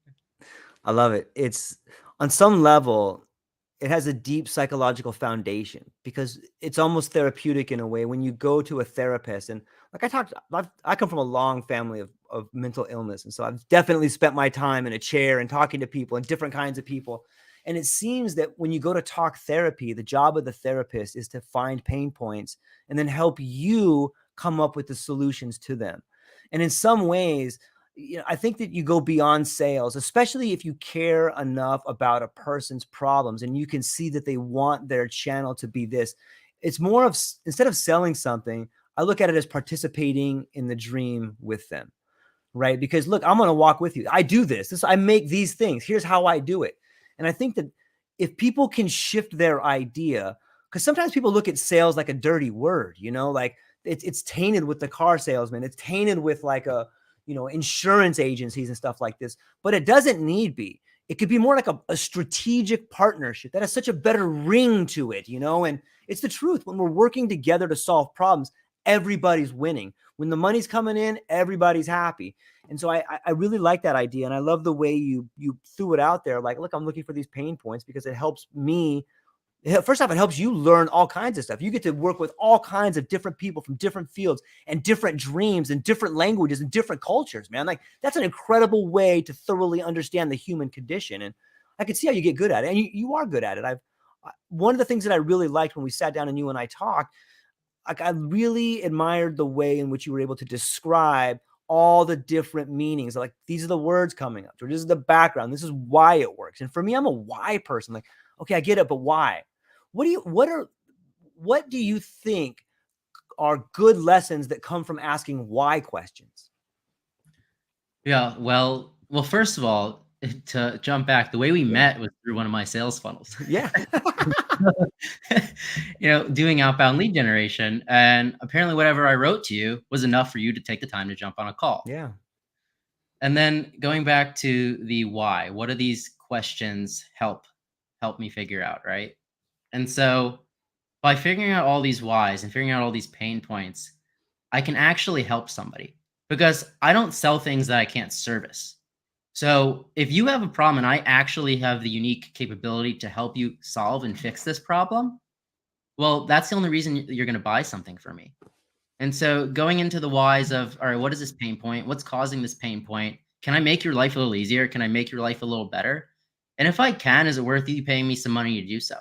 I love it. It's on some level, it has a deep psychological foundation because it's almost therapeutic in a way when you go to a therapist. And like I come from a long family of mental illness. And so I've definitely spent my time in a chair and talking to people and different kinds of people. And it seems that when you go to talk therapy, the job of the therapist is to find pain points and then help you come up with the solutions to them. And in some ways, I think that you go beyond sales, especially if you care enough about a person's problems and you can see that they want their channel to be this. It's more of, instead of selling something, I look at it as participating in the dream with them, right? Because look, I'm going to walk with you. I do this. I make these things. Here's how I do it. And I think that if people can shift their idea, because sometimes people look at sales like a dirty word, like it's tainted with the car salesman. It's tainted with like insurance agencies and stuff like this, but it doesn't need be. it could be more like a strategic partnership that has such a better ring to it, and it's the truth. When we're working together to solve problems, everybody's winning. When the money's coming in, everybody's happy. And so I really like that idea. And I love the way you threw it out there. Like, look, I'm looking for these pain points because it helps me. First off, it helps you learn all kinds of stuff. You get to work with all kinds of different people from different fields and different dreams and different languages and different cultures, man. Like, that's an incredible way to thoroughly understand the human condition. And I can see how you get good at it. And you are good at it. One of the things that I really liked when we sat down and you and I talked, like, I really admired the way in which you were able to describe all the different meanings. Like, these are the words coming up, or this is the background. This is why it works. And for me, I'm a why person. Like, okay, I get it, but why? What do you think are good lessons that come from asking why questions? Yeah, well, first of all, to jump back, the way we met was through one of my sales funnels. Yeah. Doing outbound lead generation, and apparently whatever I wrote to you was enough for you to take the time to jump on a call. Yeah. And then going back to the why, what do these questions help me figure out, right? And so by figuring out all these whys and figuring out all these pain points, I can actually help somebody, because I don't sell things that I can't service. So if you have a problem and I actually have the unique capability to help you solve and fix this problem, well, that's the only reason you're going to buy something from me. And so going into the whys of, all right, what is this pain point? What's causing this pain point? Can I make your life a little easier? Can I make your life a little better? And if I can, is it worth you paying me some money to do so?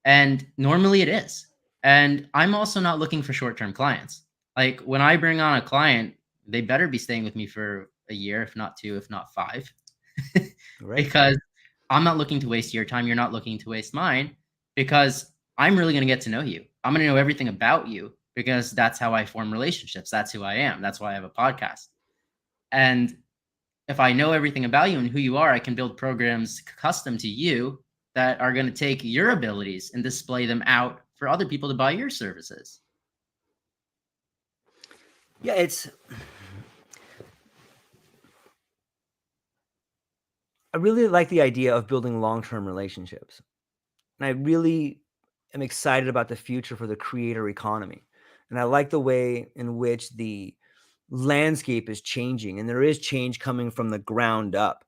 And normally it is. And I'm also not looking for short-term clients. Like, when I bring on a client, they better be staying with me for a year, if not 2, if not 5, Right. because I'm not looking to waste your time. You're not looking to waste mine, because I'm really going to get to know you. I'm going to know everything about you, because that's how I form relationships. That's who I am. That's why I have a podcast. And if I know everything about you and who you are, I can build programs custom to you that are going to take your abilities and display them out for other people to buy your services. Yeah, I really like the idea of building long-term relationships. And I really am excited about the future for the creator economy. And I like the way in which the landscape is changing, and there is change coming from the ground up.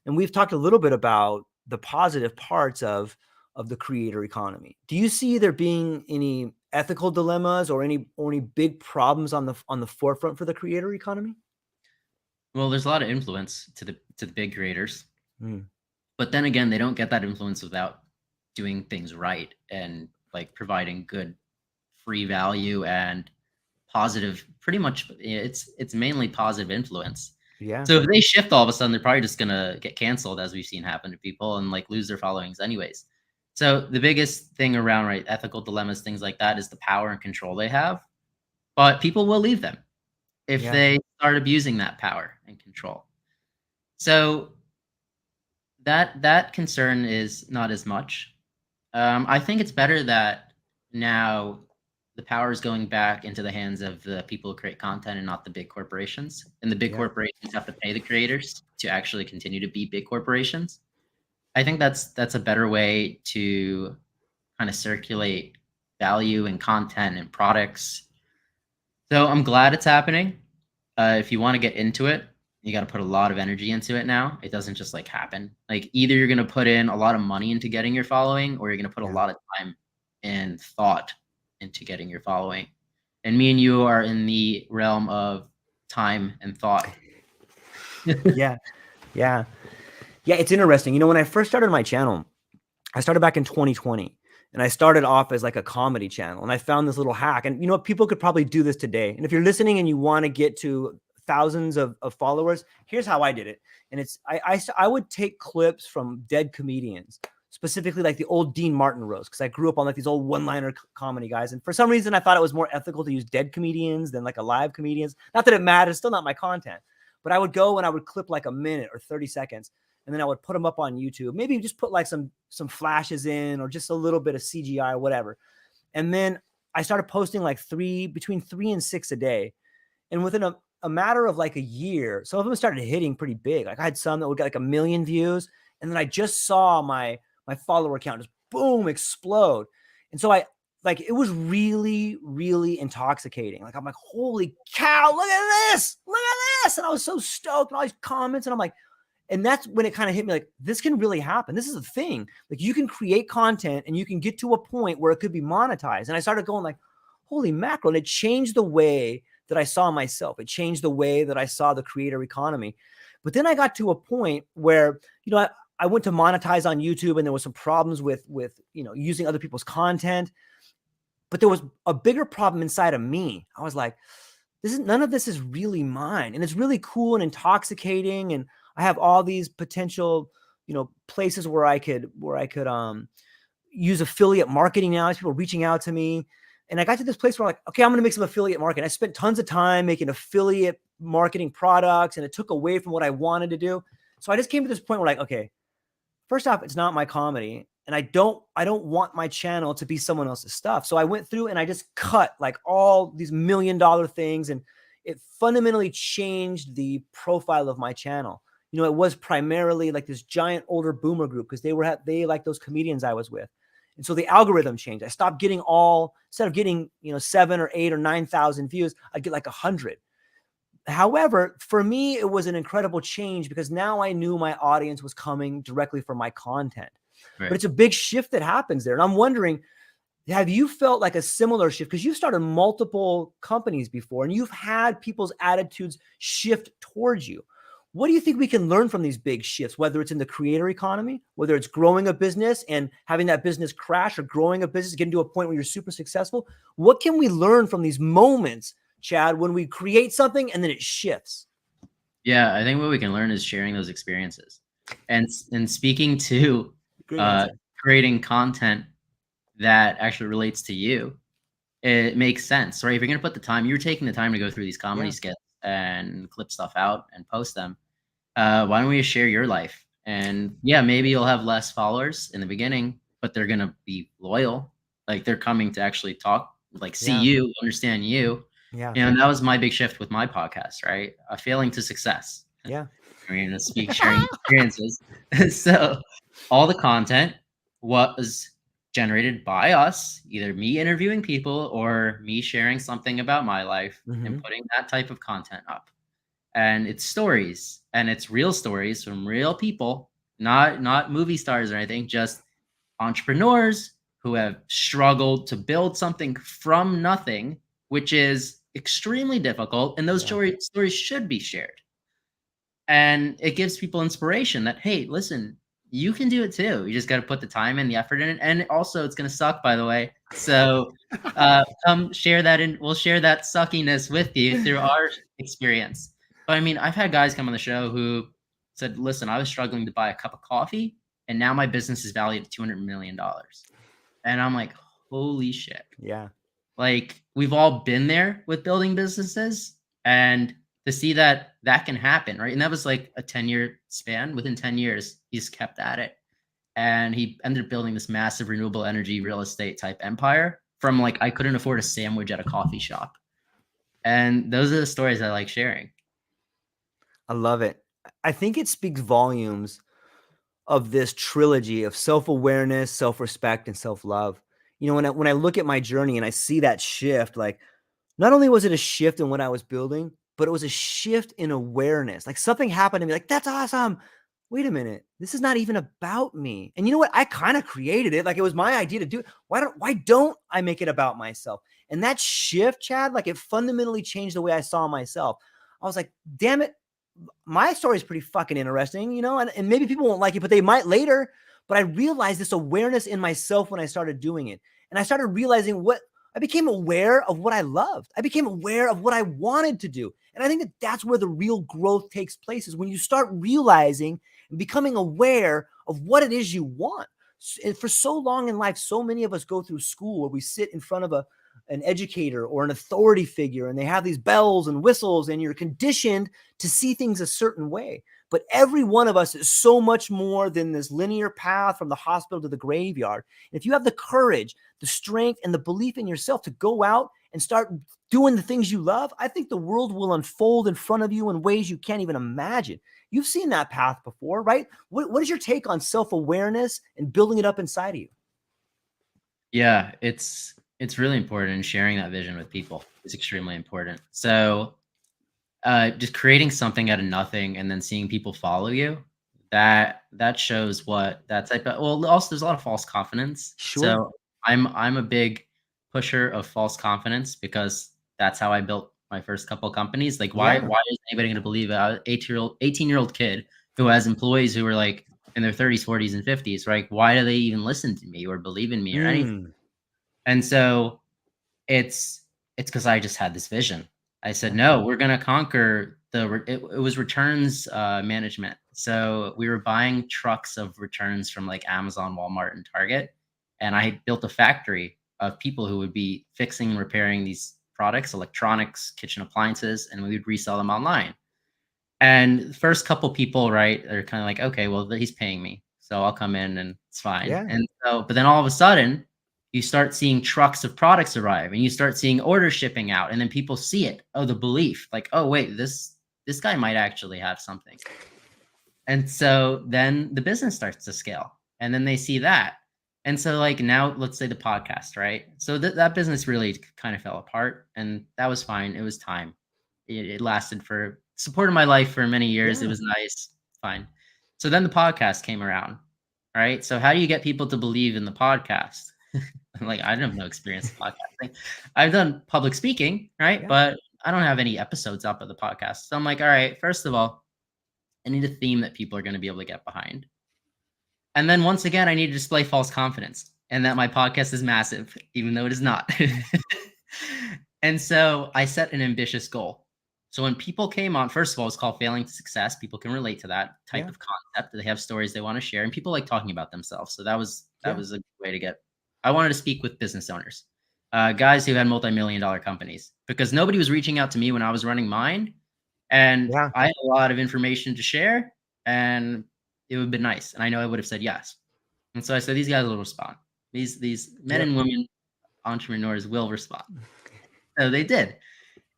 And we've talked a little bit about the positive parts of the creator economy. Do you see there being any ethical dilemmas or any big problems on the forefront for the creator economy? Well, there's a lot of influence to the big creators. Mm. But then again, they don't get that influence without doing things right and like providing good free value and positive, pretty much it's mainly positive influence. Yeah. So if they shift all of a sudden, they're probably just gonna get canceled, as we've seen happen to people, and like lose their followings anyways. So the biggest thing around, right, ethical dilemmas, things like that, is the power and control they have. But people will leave them if Yeah. they start abusing that power and control. So that concern is not as much. I think it's better that now the power is going back into the hands of the people who create content and not the big corporations. And the big Yeah. corporations have to pay the creators to actually continue to be big corporations. I think that's a better way to kind of circulate value and content and products. So I'm glad it's happening. If you want to get into it, you got to put a lot of energy into it now. It doesn't just like happen. Like, either you're going to put in a lot of money into getting your following, or you're going to put a lot of time and thought into getting your following. And me and you are in the realm of time and thought. Yeah. It's interesting. When I first started my channel, I started back in 2020, and I started off as like a comedy channel, and I found this little hack. And people could probably do this today. And if you're listening and you want to get to thousands of followers, here's how I did it. And it's I would take clips from dead comedians, specifically like the old Dean Martin roast, because I grew up on like these old one-liner comedy guys. And for some reason, I thought it was more ethical to use dead comedians than like alive comedians. Not that it matters, still not my content. But I would go and I would clip like a minute or 30 seconds, and then I would put them up on YouTube. Maybe just put like some flashes in, or just a little bit of CGI or whatever. And then I started posting like between 3 and 6 a day. And within a matter of like a year, some of them started hitting pretty big. Like I had some that would get like 1 million views. And then I just saw my follower count just boom, explode. And so it was really, really intoxicating. Like I'm like, holy cow, look at this. Look at this. And I was so stoked and all these comments. And I'm like, and that's when it kind of hit me like, this can really happen. This is a thing. Like you can create content and you can get to a point where it could be monetized. And I started going like, holy mackerel. And it changed the way that I saw myself. It changed the way that I saw the creator economy. But then I got to a point where, I went to monetize on YouTube and there was some problems with using other people's content. But there was a bigger problem inside of me. I was like, none of this is really mine. And it's really cool and intoxicating. And I have all these potential, places where I could use affiliate marketing now. People reaching out to me. And I got to this place where I'm like, okay, I'm going to make some affiliate marketing. I spent tons of time making affiliate marketing products and it took away from what I wanted to do. So I just came to this point where like, okay, first off, it's not my comedy. And I don't want my channel to be someone else's stuff. So I went through and I just cut like all these $1 million things. And it fundamentally changed the profile of my channel. It was primarily like this giant older boomer group because they like those comedians I was with. And so the algorithm changed. I stopped getting instead of getting, 7 or 8 or 9,000 views, I'd get like 100. However, for me, it was an incredible change because now I knew my audience was coming directly from my content. Right. But it's a big shift that happens there. And I'm wondering, have you felt like a similar shift? Because you've started multiple companies before and you've had people's attitudes shift towards you. What do you think we can learn from these big shifts, whether it's in the creator economy, whether it's growing a business and having that business crash or growing a business, getting to a point where you're super successful? What can we learn from these moments, Chad, when we create something and then it shifts? Yeah, I think what we can learn is sharing those experiences and speaking to creating content that actually relates to you. It makes sense, right? If you're going to put the time, you're taking the time to go through these comedy skits and clip stuff out and post them. Why don't we just share your life? And yeah, maybe you'll have less followers in the beginning, but they're going to be loyal. Like they're coming to actually talk, like see you, understand you. Yeah. And that was my big shift with my podcast, right? Failing to success. Yeah. We're going to speak sharing experiences. So all the content was generated by us, either me interviewing people or me sharing something about my life and putting that type of content up. And it's stories and it's real stories from real people, not movie stars or anything, just entrepreneurs who have struggled to build something from nothing, which is extremely difficult. And those stories should be shared. And it gives people inspiration that, hey, listen, you can do it too. You just got to put the time and the effort in it. And also it's going to suck, by the way. So come share that we'll share that suckiness with you through our experience. But I mean, I've had guys come on the show who said, listen, I was struggling to buy a cup of coffee and now my business is valued at $200 million. And I'm like, holy shit. Yeah. Like we've all been there with building businesses and to see that can happen, right? And that was like a 10-year span. Within 10 years, he's kept at it. And he ended up building this massive renewable energy real estate type empire from like, I couldn't afford a sandwich at a coffee shop. And those are the stories I like sharing. I love it. I think it speaks volumes of this trilogy of self-awareness, self-respect, and self-love. When I look at my journey and I see that shift, like not only was it a shift in what I was building, but it was a shift in awareness. Like something happened to me, like, that's awesome. Wait a minute. This is not even about me. And you know what? I kind of created it. Like it was my idea to do it. Why don't I make it about myself? And that shift, Chad, like it fundamentally changed the way I saw myself. I was like, damn it. My story is pretty fucking interesting, and maybe people won't like it, but they might later. But I realized this awareness in myself when I started doing it. And I started realizing I became aware of what I loved. I became aware of what I wanted to do. And I think that that's where the real growth takes place, is when you start realizing and becoming aware of what it is you want. And for so long in life, so many of us go through school where we sit in front of an educator or an authority figure, and they have these bells and whistles, and you're conditioned to see things a certain way. But every one of us is so much more than this linear path from the hospital to the graveyard. And if you have the courage, the strength, and the belief in yourself to go out and start doing the things you love, I think the world will unfold in front of you in ways you can't even imagine. You've seen that path before, right? What is your take on self-awareness and building it up inside of you? Yeah, it's really important, and sharing that vision with people is extremely important. So, just creating something out of nothing and then seeing people follow you, that shows what that type of, well, also there's a lot of false confidence. Sure. So I'm a big pusher of false confidence because that's how I built my first couple companies. Like why Yeah. why is anybody gonna believe a 18-year-old kid who has employees who are like in their 30s, 40s, and 50s, right? Why do they even listen to me or believe in me or anything? Mm, And so it's it's because I just had this vision. I said, yeah. "No, we're gonna conquer the re" it was returns, management. So, we were buying trucks of returns from, like, Amazon, Walmart, and Target, and I built a factory of people who would be fixing and repairing these products, electronics, kitchen appliances, and we would resell them online. And the first couple people, right, are kinda like, "Okay, well, he's paying me, so I'll come in and it's fine." Yeah. And so but then all of a sudden, you start seeing trucks of products arrive, and you start seeing orders shipping out, and then people see it. Oh, the belief, like, "Oh, wait, this guy might actually have something." And so then the business starts to scale, and then they see that. And so, like, now let's say the podcast, right? So that business really kind of fell apart, and that was fine. It was time. It lasted for supported my life for many years. It Yeah. was nice, fine. So then the podcast came around, right? So how do you get people to believe in the podcast? Like, I have no experience in podcasting. I've done public speaking, right? Yeah. But I don't have any episodes up of the podcast. So I'm like, all right, first of all, I need a theme that people are going to be able to get behind. And then once again, I need to display false confidence and that my podcast is massive, even though it is not. And so I set an ambitious goal. So when people came on, first of all, it's called Failing to Success. People can relate to that type Yeah. of concept. They have stories they want to share, and people like talking about themselves. So that Yeah. was a good way to get. I wanted to speak with business owners, guys who had multi-million-dollar companies, because nobody was reaching out to me when I was running mine, and Yeah. I had a lot of information to share, and it would have been nice. And I know I would have said yes. And so I said, these guys will respond. These men Yep. and women entrepreneurs will respond. So they did.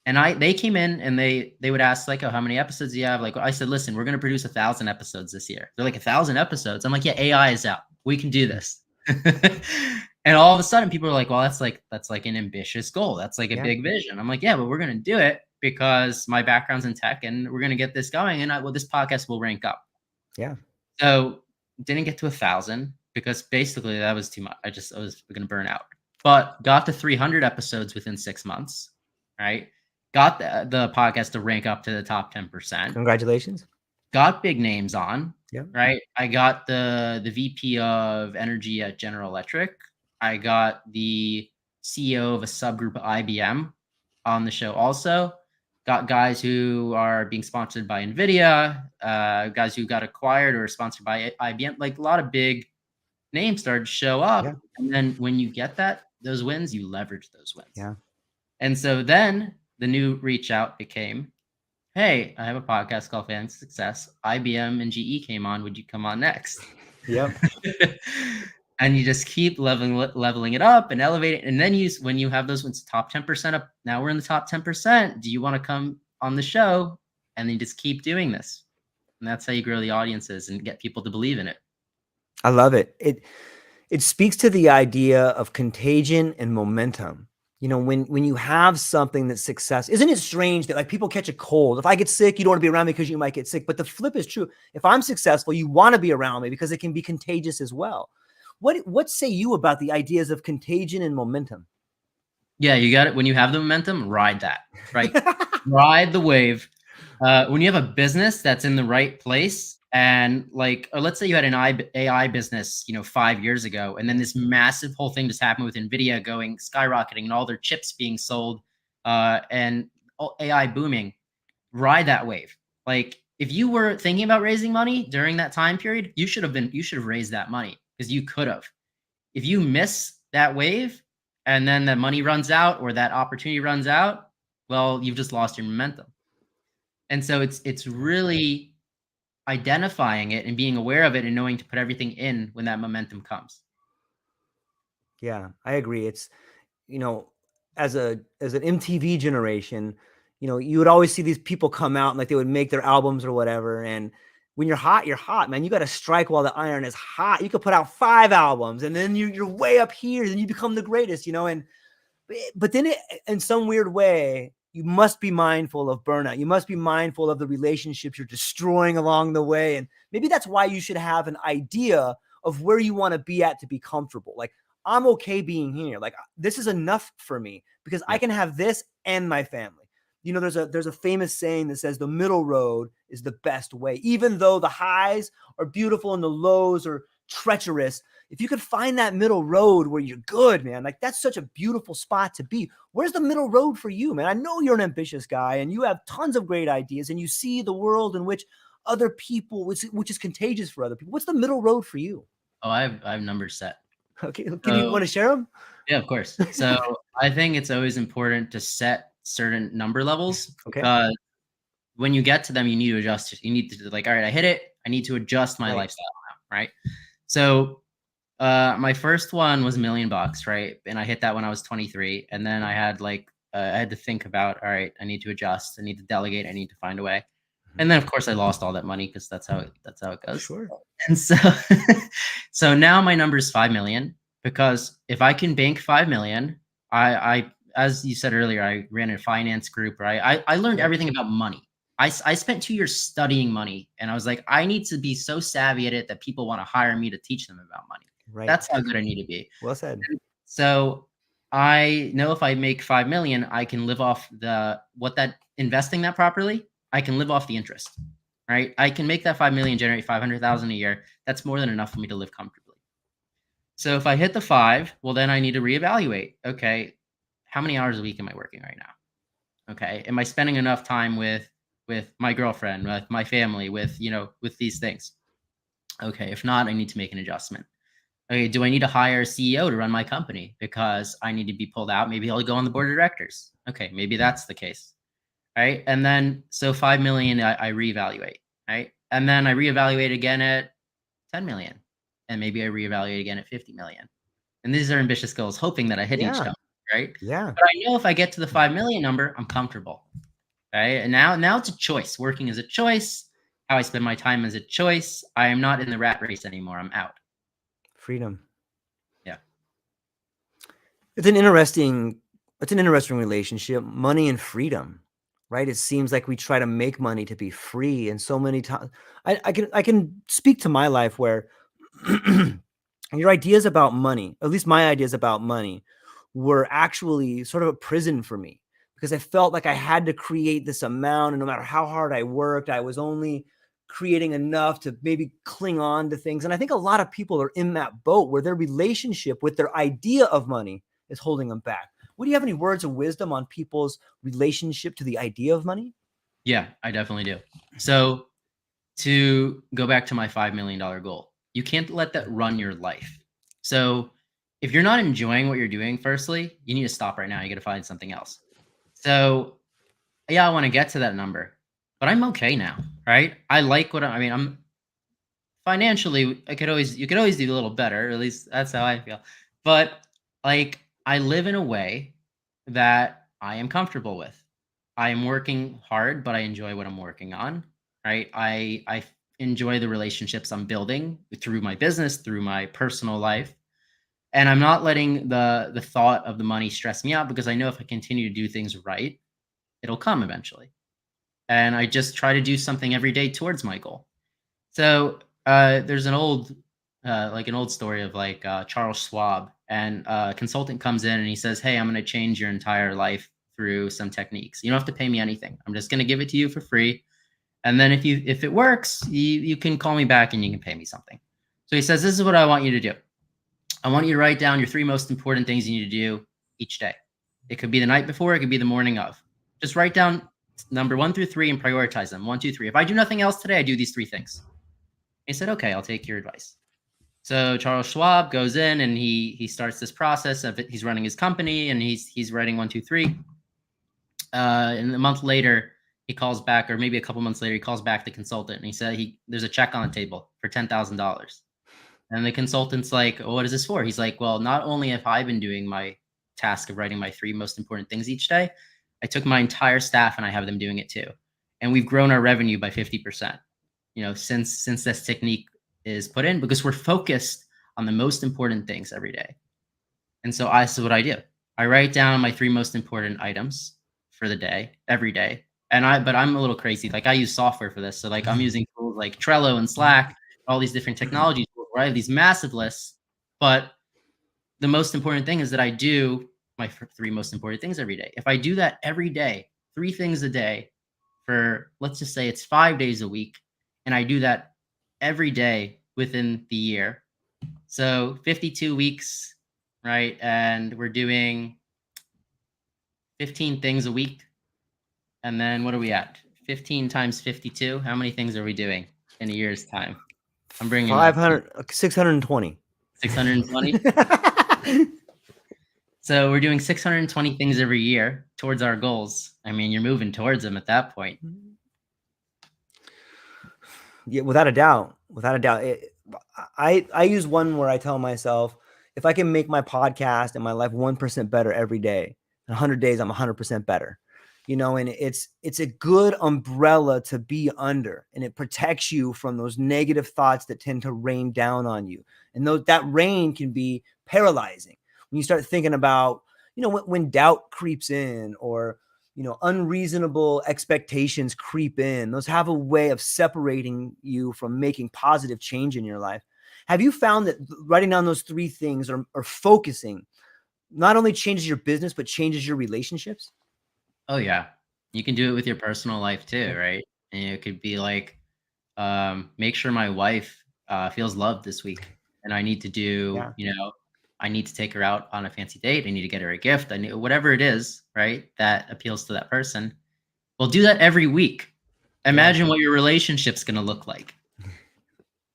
And they came in and they would ask like, "Oh, how many episodes do you have?" Like I said, "Listen, we're gonna produce 1,000 episodes this year." They're like, "1,000 episodes?" I'm like, "Yeah, AI is out. We can do this." And all of a sudden, people are like, "Well, that's like an ambitious goal. That's like a Yeah. big vision." I'm like, "Yeah, but we're gonna do it because my background's in tech, and we're gonna get this going, and well, this podcast will rank up." Yeah. So didn't get to 1,000 because basically that was too much. I was gonna burn out. But got to 300 episodes within 6 months, right? Got the podcast to rank up to the top 10%. Congratulations. Got big names on, Yeah. right? I got the VP of energy at General Electric. I got the CEO of a subgroup of IBM on the show also. Got guys who are being sponsored by NVIDIA, guys who got acquired or sponsored by IBM. Like a lot of big names started to show Yeah. up. And then when you get those wins, you leverage those wins. Yeah. And so then the new reach out became, "Hey, I have a podcast called Failing to Success. IBM and GE came on. Would you come on next?" Yep. And you just keep leveling it up and elevating. And then when you have those ones top 10% up, now we're in the top 10%. Do you want to come on the show? And then you just keep doing this. And that's how you grow the audiences and get people to believe in it. I love it. It speaks to the idea of contagion and momentum. You know, when you have something that's success, isn't it strange that like people catch a cold? If I get sick, you don't want to be around me because you might get sick. But the flip is true. If I'm successful, you want to be around me because it can be contagious as well. What say you about the ideas of contagion and momentum? Yeah, you got it. When you have the momentum, ride that, right? Ride the wave. When you have a business that's in the right place, and like, or let's say you had an AI business, 5 years ago, and then this massive whole thing just happened with NVIDIA going skyrocketing and all their chips being sold, and AI booming. Ride that wave. Like, if you were thinking about raising money during that time period, you should have raised that money because you could have. If you miss that wave and then the money runs out or that opportunity runs out, well, you've just lost your momentum. And so it's really identifying it and being aware of it and knowing to put everything in when that momentum comes. Yeah, I agree. It's, you know, as an MTV generation, you know, you would always see these people come out and like they would make their albums or whatever. And when you're hot, man. You got to strike while the iron is hot. You could put out 5 albums and then you're way up here and you become the greatest, you know. And but then in some weird way, you must be mindful of burnout. You must be mindful of the relationships you're destroying along the way. And maybe that's why you should have an idea of where you want to be at to be comfortable. Like, I'm okay being here. Like, this is enough for me because I can have this and my family. You know, there's a famous saying that says the middle road is the best way. Even though the highs are beautiful and the lows are treacherous, if you could find that middle road where you're good, man, like that's such a beautiful spot to be. Where's the middle road for you, man? I know you're an ambitious guy and you have tons of great ideas and you see the world in which other people, which is contagious for other people. What's the middle road for you? Oh, I have numbers set. Okay. Can you want to share them? Yeah, of course. So I think it's always important to set certain number levels. Okay. When you get to them, you need to adjust. You need to like, all right, I hit it. I need to adjust my lifestyle now, right? So my first one was $1 million, right? And I hit that when I was 23. And then I had I had to think about, all right, I need to adjust. I need to delegate. I need to find a way. And then of course I lost all that money because that's how it goes. Sure. And so, so now my number is 5 million because if I can bank 5 million, I, as you said earlier, I ran a finance group, right? I learned everything about money. I spent 2 years studying money and I was like, I need to be so savvy at it that people want to hire me to teach them about money. Right. That's how good I need to be. Well said. So I know if I make 5 million, I can live off investing that properly. I can live off the interest, right? I can make that 5 million, generate 500,000 a year. That's more than enough for me to live comfortably. So if I hit the 5, well, then I need to reevaluate. Okay, how many hours a week am I working right now? Okay, am I spending enough time with my girlfriend, with my family, with these things? Okay, if not, I need to make an adjustment. Okay, do I need to hire a CEO to run my company because I need to be pulled out? Maybe I'll go on the board of directors. Okay, maybe that's the case. Right. And then so 5 million, I reevaluate. Right. And then I reevaluate again at 10 million. And maybe I reevaluate again at 50 million. And these are ambitious goals, hoping that I hit each number. Right. Yeah. But I know if I get to the 5 million number, I'm comfortable. Right. And now it's a choice. Working is a choice. How I spend my time is a choice. I am not in the rat race anymore. I'm out. Freedom. Yeah. It's an interesting relationship, money and freedom. Right. It seems like we try to make money to be free. And so many times I can speak to my life where your ideas about money, at least my ideas about money, were actually sort of a prison for me because I felt like I had to create this amount. And no matter how hard I worked, I was only creating enough to maybe cling on to things. And I think a lot of people are in that boat where their relationship with their idea of money is holding them back. Would you have any words of wisdom on people's relationship to the idea of money? Yeah, I definitely do. So to go back to my $5 million goal, you can't let that run your life. So if you're not enjoying what you're doing, firstly, you need to stop right now. You got to find something else. So yeah, I want to get to that number, but I'm okay now, right? I like I'm financially, you could always do a little better. At least that's how I feel. But like, I live in a way that I am comfortable with. I am working hard, but I enjoy what I'm working on, right? I enjoy the relationships I'm building through my business, through my personal life. And I'm not letting the thought of the money stress me out because I know if I continue to do things right, it'll come eventually. And I just try to do something every day towards my goal. So there's an old story of Charles Schwab, and a consultant comes in and he says, hey, I'm going to change your entire life through some techniques. You don't have to pay me anything. I'm just going to give it to you for free. And then if it works, you can call me back and you can pay me something. So he says, this is what I want you to do. I want you to write down your 3 most important things you need to do each day. It could be the night before, it could be the morning of. Just write down number 1 through 3 and prioritize them. 1, 2, 3. If I do nothing else today, I do these 3 things. He said, okay, I'll take your advice. So Charles Schwab goes in and he starts this process of it. He's running his company and he's writing 1, 2, 3. And a month later, he calls back, or maybe a couple months later, he calls back the consultant and he said, there's a check on the table for $10,000. And the consultant's like, well, what is this for? He's like, well, not only have I been doing my task of writing my 3 most important things each day, I took my entire staff and I have them doing it too. And we've grown our revenue by 50%, since this technique is put in, because we're focused on the most important things every day. And so this is what I do. I write down my 3 most important items for the day, every day. But I'm a little crazy. Like, I use software for this. So like, I'm using tools like Trello and Slack, all these different technologies where I have these massive lists. But the most important thing is that I do my 3 most important things every day. If I do that every day, 3 things a day for, let's just say it's 5 days a week, and I do that every day within the year. So 52 weeks, right? And we're doing 15 things a week. And then what are we at? 15 times 52. How many things are we doing in a year's time? I'm bringing 620. 620. So we're doing 620 things every year towards our goals. I mean, you're moving towards them at that point. Yeah, without a doubt. I use one where I tell myself, if I can make my podcast and my life 1% better every day, in 100 days, I'm 100% better. And it's a good umbrella to be under, and it protects you from those negative thoughts that tend to rain down on you. And that rain can be paralyzing when you start thinking about, when doubt creeps in, or, unreasonable expectations creep in. Those have a way of separating you from making positive change in your life. Have you found that writing down those 3 things or focusing not only changes your business, but changes your relationships? Oh yeah. You can do it with your personal life too, right? And it could be like, make sure my wife feels loved this week. And I need to do, I need to take her out on a fancy date. I need to get her a gift. I need whatever it is, right? That appeals to that person. Well, do that every week. Imagine what your relationship's going to look like.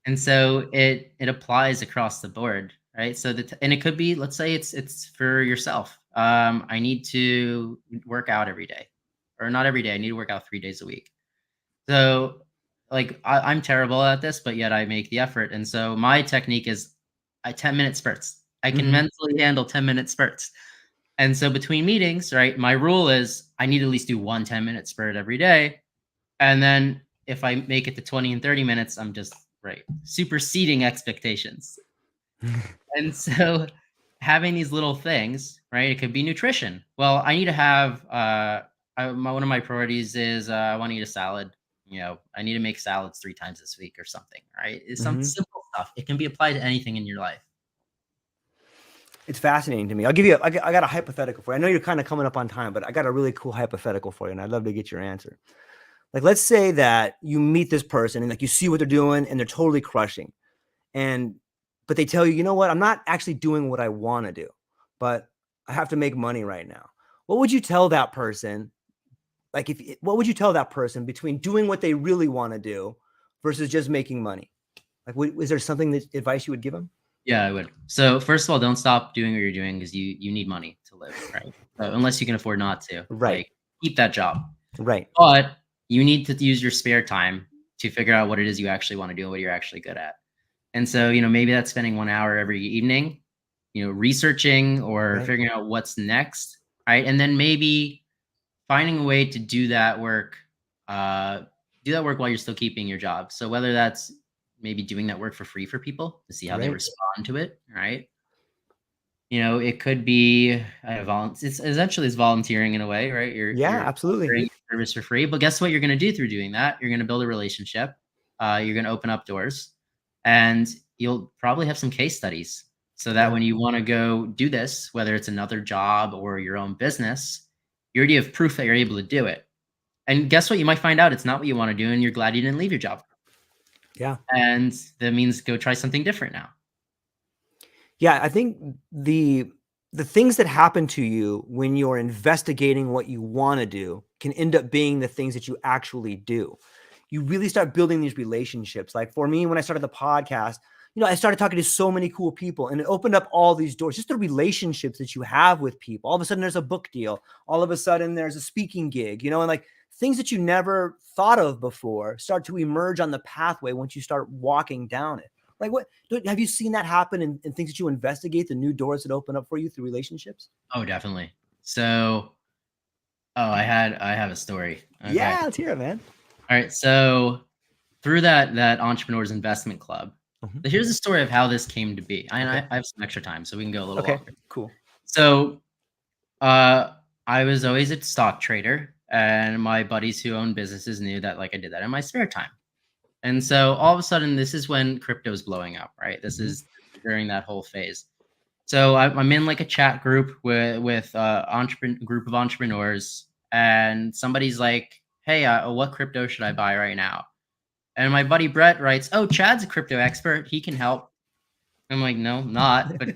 And so it applies across the board, right? So and it could be, let's say it's for yourself. I need to work out every day, or not every day. I need to work out 3 days a week. So like, I'm terrible at this, but yet I make the effort. And so my technique is 10-minute spurts. I can mentally handle 10-minute spurts. And so between meetings, right, my rule is I need to at least do 1 10-minute spurt every day. And then if I make it to 20 and 30 minutes, I'm just superseding expectations. And so having these little things, right? It could be nutrition. Well, I need to have one of my priorities is I want to eat a salad. I need to make salads 3 times this week or something, right? It's some simple stuff. It can be applied to anything in your life. It's fascinating to me. I'll give you, I got a hypothetical for you. I know you're kind of coming up on time, but I got a really cool hypothetical for you, and I'd love to get your answer. Like, let's say that you meet this person and like you see what they're doing and they're totally crushing. But they tell you, you know what? I'm not actually doing what I want to do, but I have to make money right now. What would you tell that person? What would you tell that person between doing what they really want to do versus just making money? Like, is there something advice you would give them? Yeah, I would. So first of all, don't stop doing what you're doing, because you need money to live, right? So unless you can afford not to, right? Keep that job, right? But you need to use your spare time to figure out what it is you actually want to do and what you're actually good at. And so, maybe that's spending 1 hour every evening, researching or figuring out what's next, right? And then maybe finding a way to do that work while you're still keeping your job. So whether that's maybe doing that work for free for people to see how they respond to it, right? It could be it's essentially volunteering in a way, right? You're absolutely offering your service for free. But guess what you're going to do through doing that? You're going to build a relationship. You're going to open up doors, and you'll probably have some case studies, so that when you want to go do this, whether it's another job or your own business, you already have proof that you're able to do it. And guess what? You might find out it's not what you want to do, and you're glad you didn't leave your job. Yeah. And that means go try something different now. Yeah, I think the things that happen to you when you're investigating what you want to do can end up being the things that you actually do. You really start building these relationships. Like for me, when I started the podcast, I started talking to so many cool people, and it opened up all these doors, just the relationships that you have with people. All of a sudden there's a book deal. All of a sudden there's a speaking gig, and like things that you never thought of before start to emerge on the pathway once you start walking down it. Like have you seen that happen in things that you investigate, the new doors that open up for you through relationships? Oh, definitely. So, I have a story. Okay. Yeah, let's hear it, man. All right. So through that Entrepreneurs Investment Club, here's the story of how this came to be. I have some extra time, so we can go a little longer. Cool. So, I was always a stock trader, and my buddies who own businesses knew that like I did that in my spare time. And so all of a sudden, this is when crypto is blowing up, right? This is during that whole phase. So I'm in like a chat group with group of entrepreneurs, and somebody's like, "Hey, what crypto should I buy right now?" And my buddy Brett writes, "Oh, Chad's a crypto expert. He can help." I'm like, "No, not." But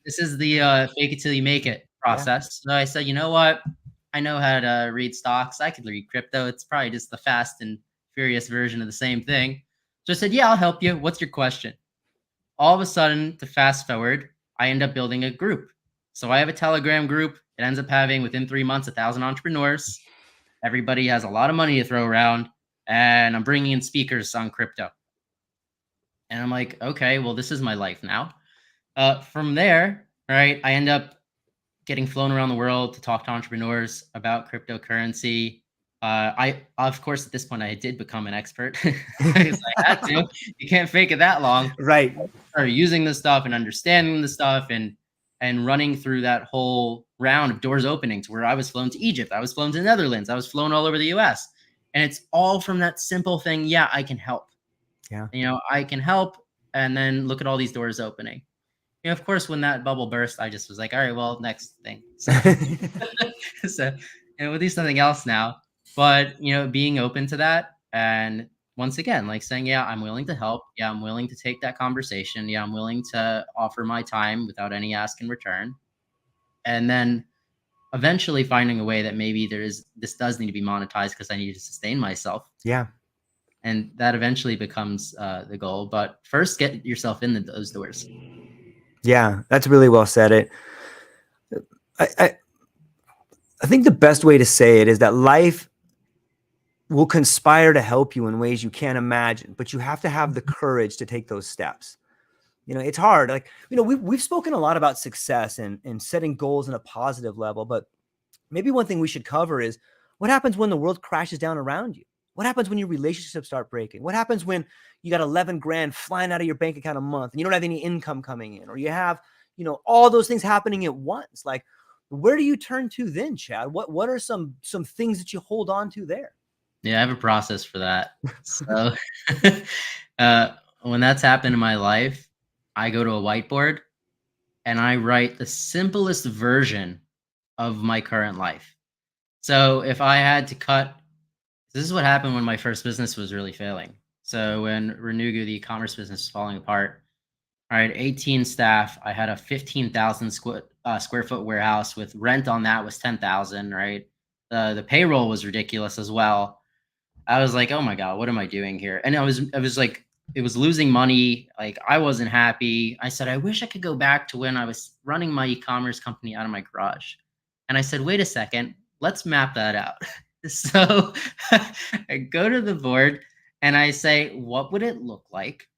this is the fake it till you make it process. So I said, "You know what? I know how to read stocks. I could read crypto. It's probably just the fast and furious version of the same thing." So I said, "Yeah, I'll help you. What's your question?" All of a sudden, to fast forward, I end up building a group. So I have a Telegram group. It ends up having within 3 months 1,000 entrepreneurs. Everybody has a lot of money to throw around, and I'm bringing in speakers on crypto. And I'm like, okay, well, this is my life now. From there, right, I end up getting flown around the world to talk to entrepreneurs about cryptocurrency. Of course, at this point, I did become an expert because I had to. You can't fake it that long. Right. Started using this stuff and understanding the stuff and running through that whole round of doors opening to where I was flown to Egypt, I was flown to the Netherlands, I was flown all over the US. And it's all from that simple thing. Yeah, I can help. Yeah. I can help. And then look at all these doors opening. Of course, when that bubble burst, I just was like, all right, well, next thing. So we'll do something else now. But, being open to that. And once again, like saying, yeah, I'm willing to help. Yeah, I'm willing to take that conversation. Yeah, I'm willing to offer my time without any ask in return. And then eventually finding a way that maybe this does need to be monetized because I need to sustain myself. Yeah. And that eventually becomes the goal. But first, get yourself in those doors. Yeah, that's really well said. I think the best way to say it is that life will conspire to help you in ways you can't imagine, but you have to have the courage to take those steps. It's hard. Like, we've spoken a lot about success and setting goals in a positive level, but maybe one thing we should cover is what happens when the world crashes down around you? What happens when your relationships start breaking? What happens when you got 11 grand flying out of your bank account a month and you don't have any income coming in, or you have, all those things happening at once? Like, where do you turn to then, Chad? What are some things that you hold on to there? Yeah, I have a process for that. So when that's happened in my life, I go to a whiteboard and I write the simplest version of my current life. So if I had to this is what happened when my first business was really failing. So when Renugu, the e-commerce business, was falling apart, I had 18 staff. I had a 15,000 square foot warehouse with rent on that was 10,000, right? The payroll was ridiculous as well. I was like, oh my God, what am I doing here? And I was like, it was losing money. Like, I wasn't happy. I said, I wish I could go back to when I was running my e-commerce company out of my garage. And I said, wait a second, let's map that out. So I go to the board and I say, what would it look like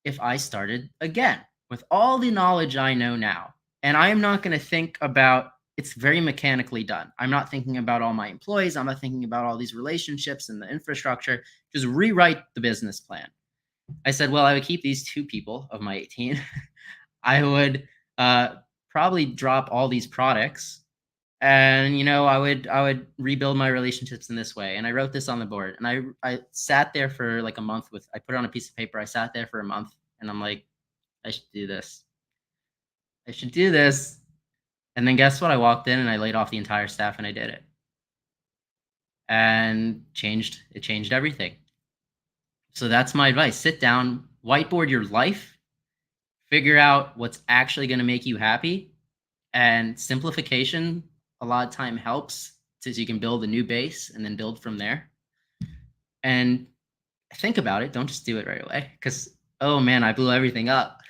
if I started again with all the knowledge I know now? And I am not going to think about, it's very mechanically done. I'm not thinking about all my employees. I'm not thinking about all these relationships and the infrastructure. Just rewrite the business plan. I said, well, I would keep these 2 people of my 18. I would probably drop all these products. And, I would rebuild my relationships in this way. And I wrote this on the board. And I sat there for like a month I put it on a piece of paper. I sat there for a month and I'm like, I should do this. I should do this. And then guess what? I walked in and I laid off the entire staff and I did it. And it changed everything. So that's my advice. Sit down, whiteboard your life, figure out what's actually going to make you happy. And simplification a lot of time helps so you can build a new base and then build from there. And think about it. Don't just do it right away because, oh man, I blew everything up.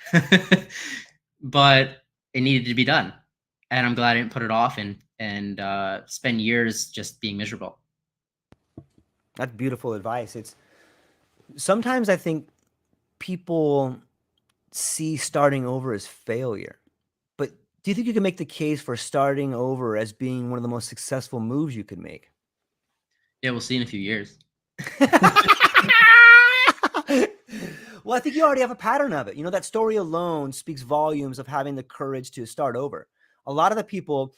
But it needed to be done. And I'm glad I didn't put it off and spend years just being miserable. That's beautiful advice. Sometimes I think people see starting over as failure. But do you think you can make the case for starting over as being one of the most successful moves you could make? Yeah, we'll see in a few years. Well, I think you already have a pattern of it. That story alone speaks volumes of having the courage to start over. A lot of the people,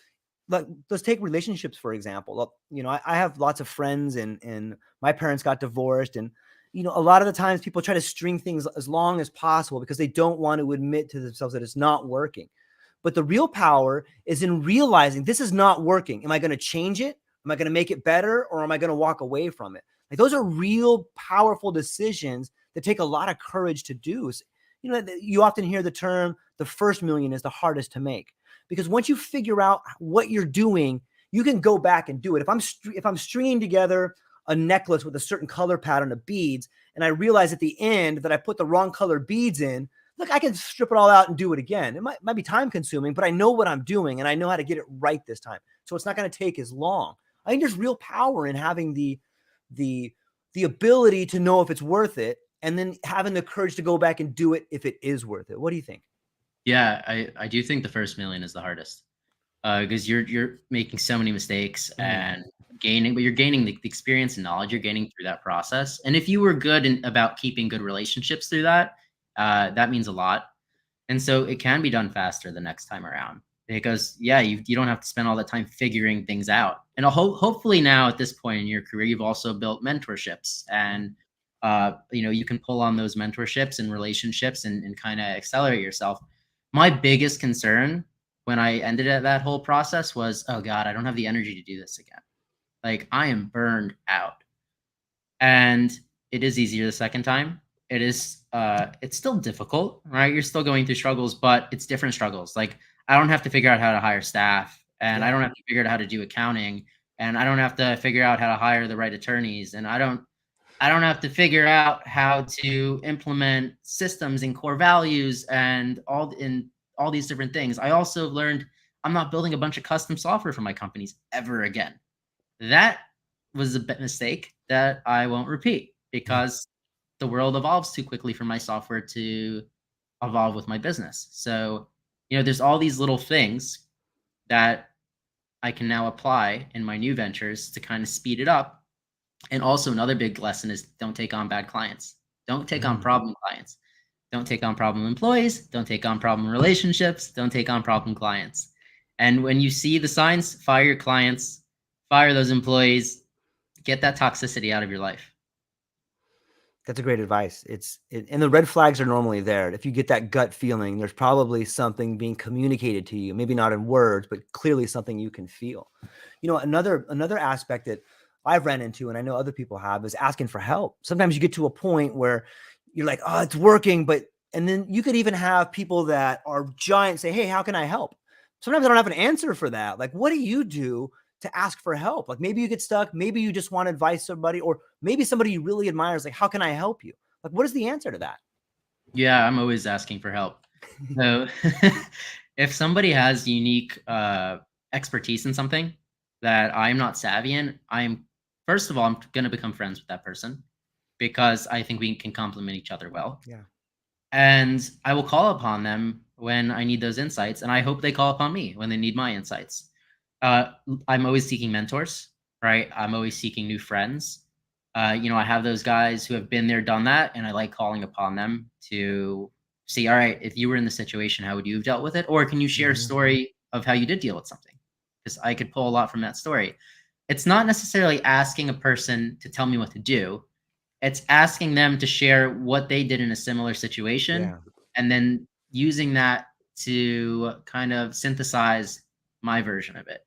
like, let's take relationships, for example. I have lots of friends and my parents got divorced. And, a lot of the times people try to string things as long as possible because they don't want to admit to themselves that it's not working. But the real power is in realizing this is not working. Am I going to change it? Am I going to make it better? Or am I going to walk away from it? Like, those are real powerful decisions that take a lot of courage to do. You often hear the term, the first million is the hardest to make, because once you figure out what you're doing, you can go back and do it. If I'm stringing together a necklace with a certain color pattern of beads, and I realize at the end that I put the wrong color beads in, look, I can strip it all out and do it again. It might be time consuming, but I know what I'm doing and I know how to get it right this time. So it's not going to take as long. I think there's real power in having the ability to know if it's worth it, and then having the courage to go back and do it if it is worth it. What do you think? Yeah, I do think the first million is the hardest, because you're making so many mistakes and you're gaining the experience and knowledge you're gaining through that process. And if you were good about keeping good relationships through that, that means a lot. And so it can be done faster the next time around, because you don't have to spend all that time figuring things out. And hopefully now at this point in your career, you've also built mentorships, and you can pull on those mentorships and relationships and kind of accelerate yourself. My biggest concern when I ended that whole process was, oh God, I don't have the energy to do this again. Like, I am burned out. And it is easier the second time. It's still difficult, right? You're still going through struggles, but it's different struggles. Like, I don't have to figure out how to hire staff, and I don't have to figure out how to do accounting, and I don't have to figure out how to hire the right attorneys, and I don't have to figure out how to implement systems and core values and all these different things. I also learned I'm not building a bunch of custom software for my companies ever again. That was a bit mistake that I won't repeat, because the world evolves too quickly for my software to evolve with my business. So, there's all these little things that I can now apply in my new ventures to kind of speed it up. And also another big lesson is, don't take on bad clients. Don't take on problem clients. Don't take on problem employees. Don't take on problem relationships. Don't take on problem clients. And when you see the signs, fire your clients, fire those employees, get that toxicity out of your life. That's a great advice. And the red flags are normally there. If you get that gut feeling, there's probably something being communicated to you, maybe not in words, but clearly something you can feel. Another aspect that I've ran into, and I know other people have, is asking for help. Sometimes you get to a point where you're like, oh, it's working, and then you could even have people that are giant say, hey, how can I help? Sometimes I don't have an answer for that. Like, what do you do to ask for help? Like, maybe you get stuck. Maybe you just want advice from somebody, or maybe somebody you really admire is like, how can I help you? Like, what is the answer to that? Yeah, I'm always asking for help. So if somebody has unique expertise in something that I'm not savvy in, first of all, I'm going to become friends with that person, because I think we can complement each other well. Yeah. And I will call upon them when I need those insights, and I hope they call upon me when they need my insights. I'm always seeking mentors, right? I'm always seeking new friends. I have those guys who have been there, done that, and I like calling upon them to see, all right, if you were in the situation, how would you have dealt with it? Or can you share a story of how you did deal with something? Because I could pull a lot from that story. It's not necessarily asking a person to tell me what to do. It's asking them to share what they did in a similar situation, and then using that to kind of synthesize my version of it.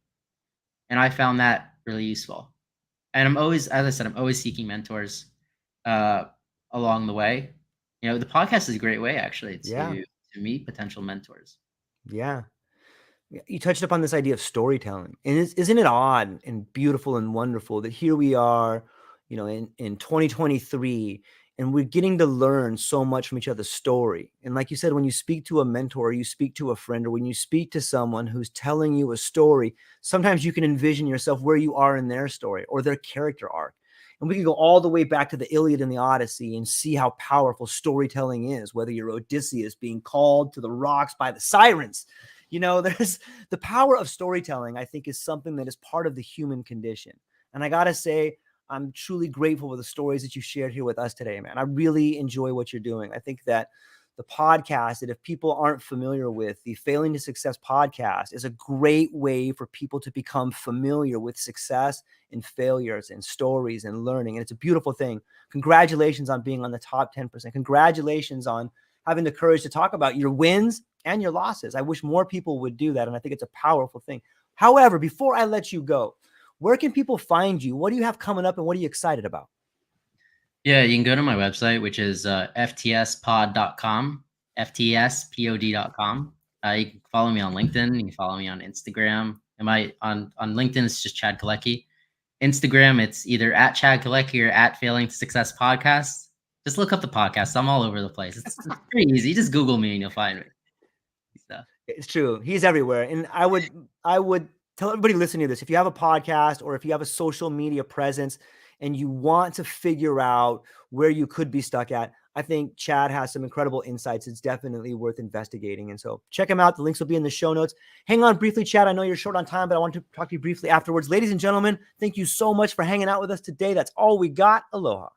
And I found that really useful. And I'm always, as I said, I'm always seeking mentors along the way. The podcast is a great way, actually, to meet potential mentors. Yeah. You touched upon this idea of storytelling, and isn't it odd and beautiful and wonderful that here we are, in 2023, and we're getting to learn so much from each other's story. And like you said, when you speak to a mentor, or you speak to a friend, or when you speak to someone who's telling you a story, sometimes you can envision yourself where you are in their story or their character arc. And we can go all the way back to the Iliad and the Odyssey and see how powerful storytelling is, whether you're Odysseus being called to the rocks by the sirens. There's the power of storytelling, I think, is something that is part of the human condition. And I got to say, I'm truly grateful for the stories that you shared here with us today, man. I really enjoy what you're doing. I think that the podcast, that if people aren't familiar with, the Failing to Success podcast is a great way for people to become familiar with success and failures and stories and learning. And it's a beautiful thing. Congratulations on being on the top 10%. Congratulations on having the courage to talk about your wins and your losses. I wish more people would do that. And I think it's a powerful thing. However, before I let you go, where can people find you? What do you have coming up and what are you excited about? Yeah, you can go to my website, which is ftspod.com, ftspod.com. You can follow me on LinkedIn. You can follow me on Instagram. On LinkedIn, it's just Chad Kaleky. Instagram, it's either at Chad Kaleky or at Failing to Success Podcast. Just look up the podcast. I'm all over the place. It's pretty easy. Just Google me and you'll find me. So. It's true. He's everywhere. And I would tell everybody listening to this, if you have a podcast or if you have a social media presence and you want to figure out where you could be stuck at, I think Chad has some incredible insights. It's definitely worth investigating. And so check him out. The links will be in the show notes. Hang on briefly, Chad. I know you're short on time, but I want to talk to you briefly afterwards. Ladies and gentlemen, thank you so much for hanging out with us today. That's all we got. Aloha.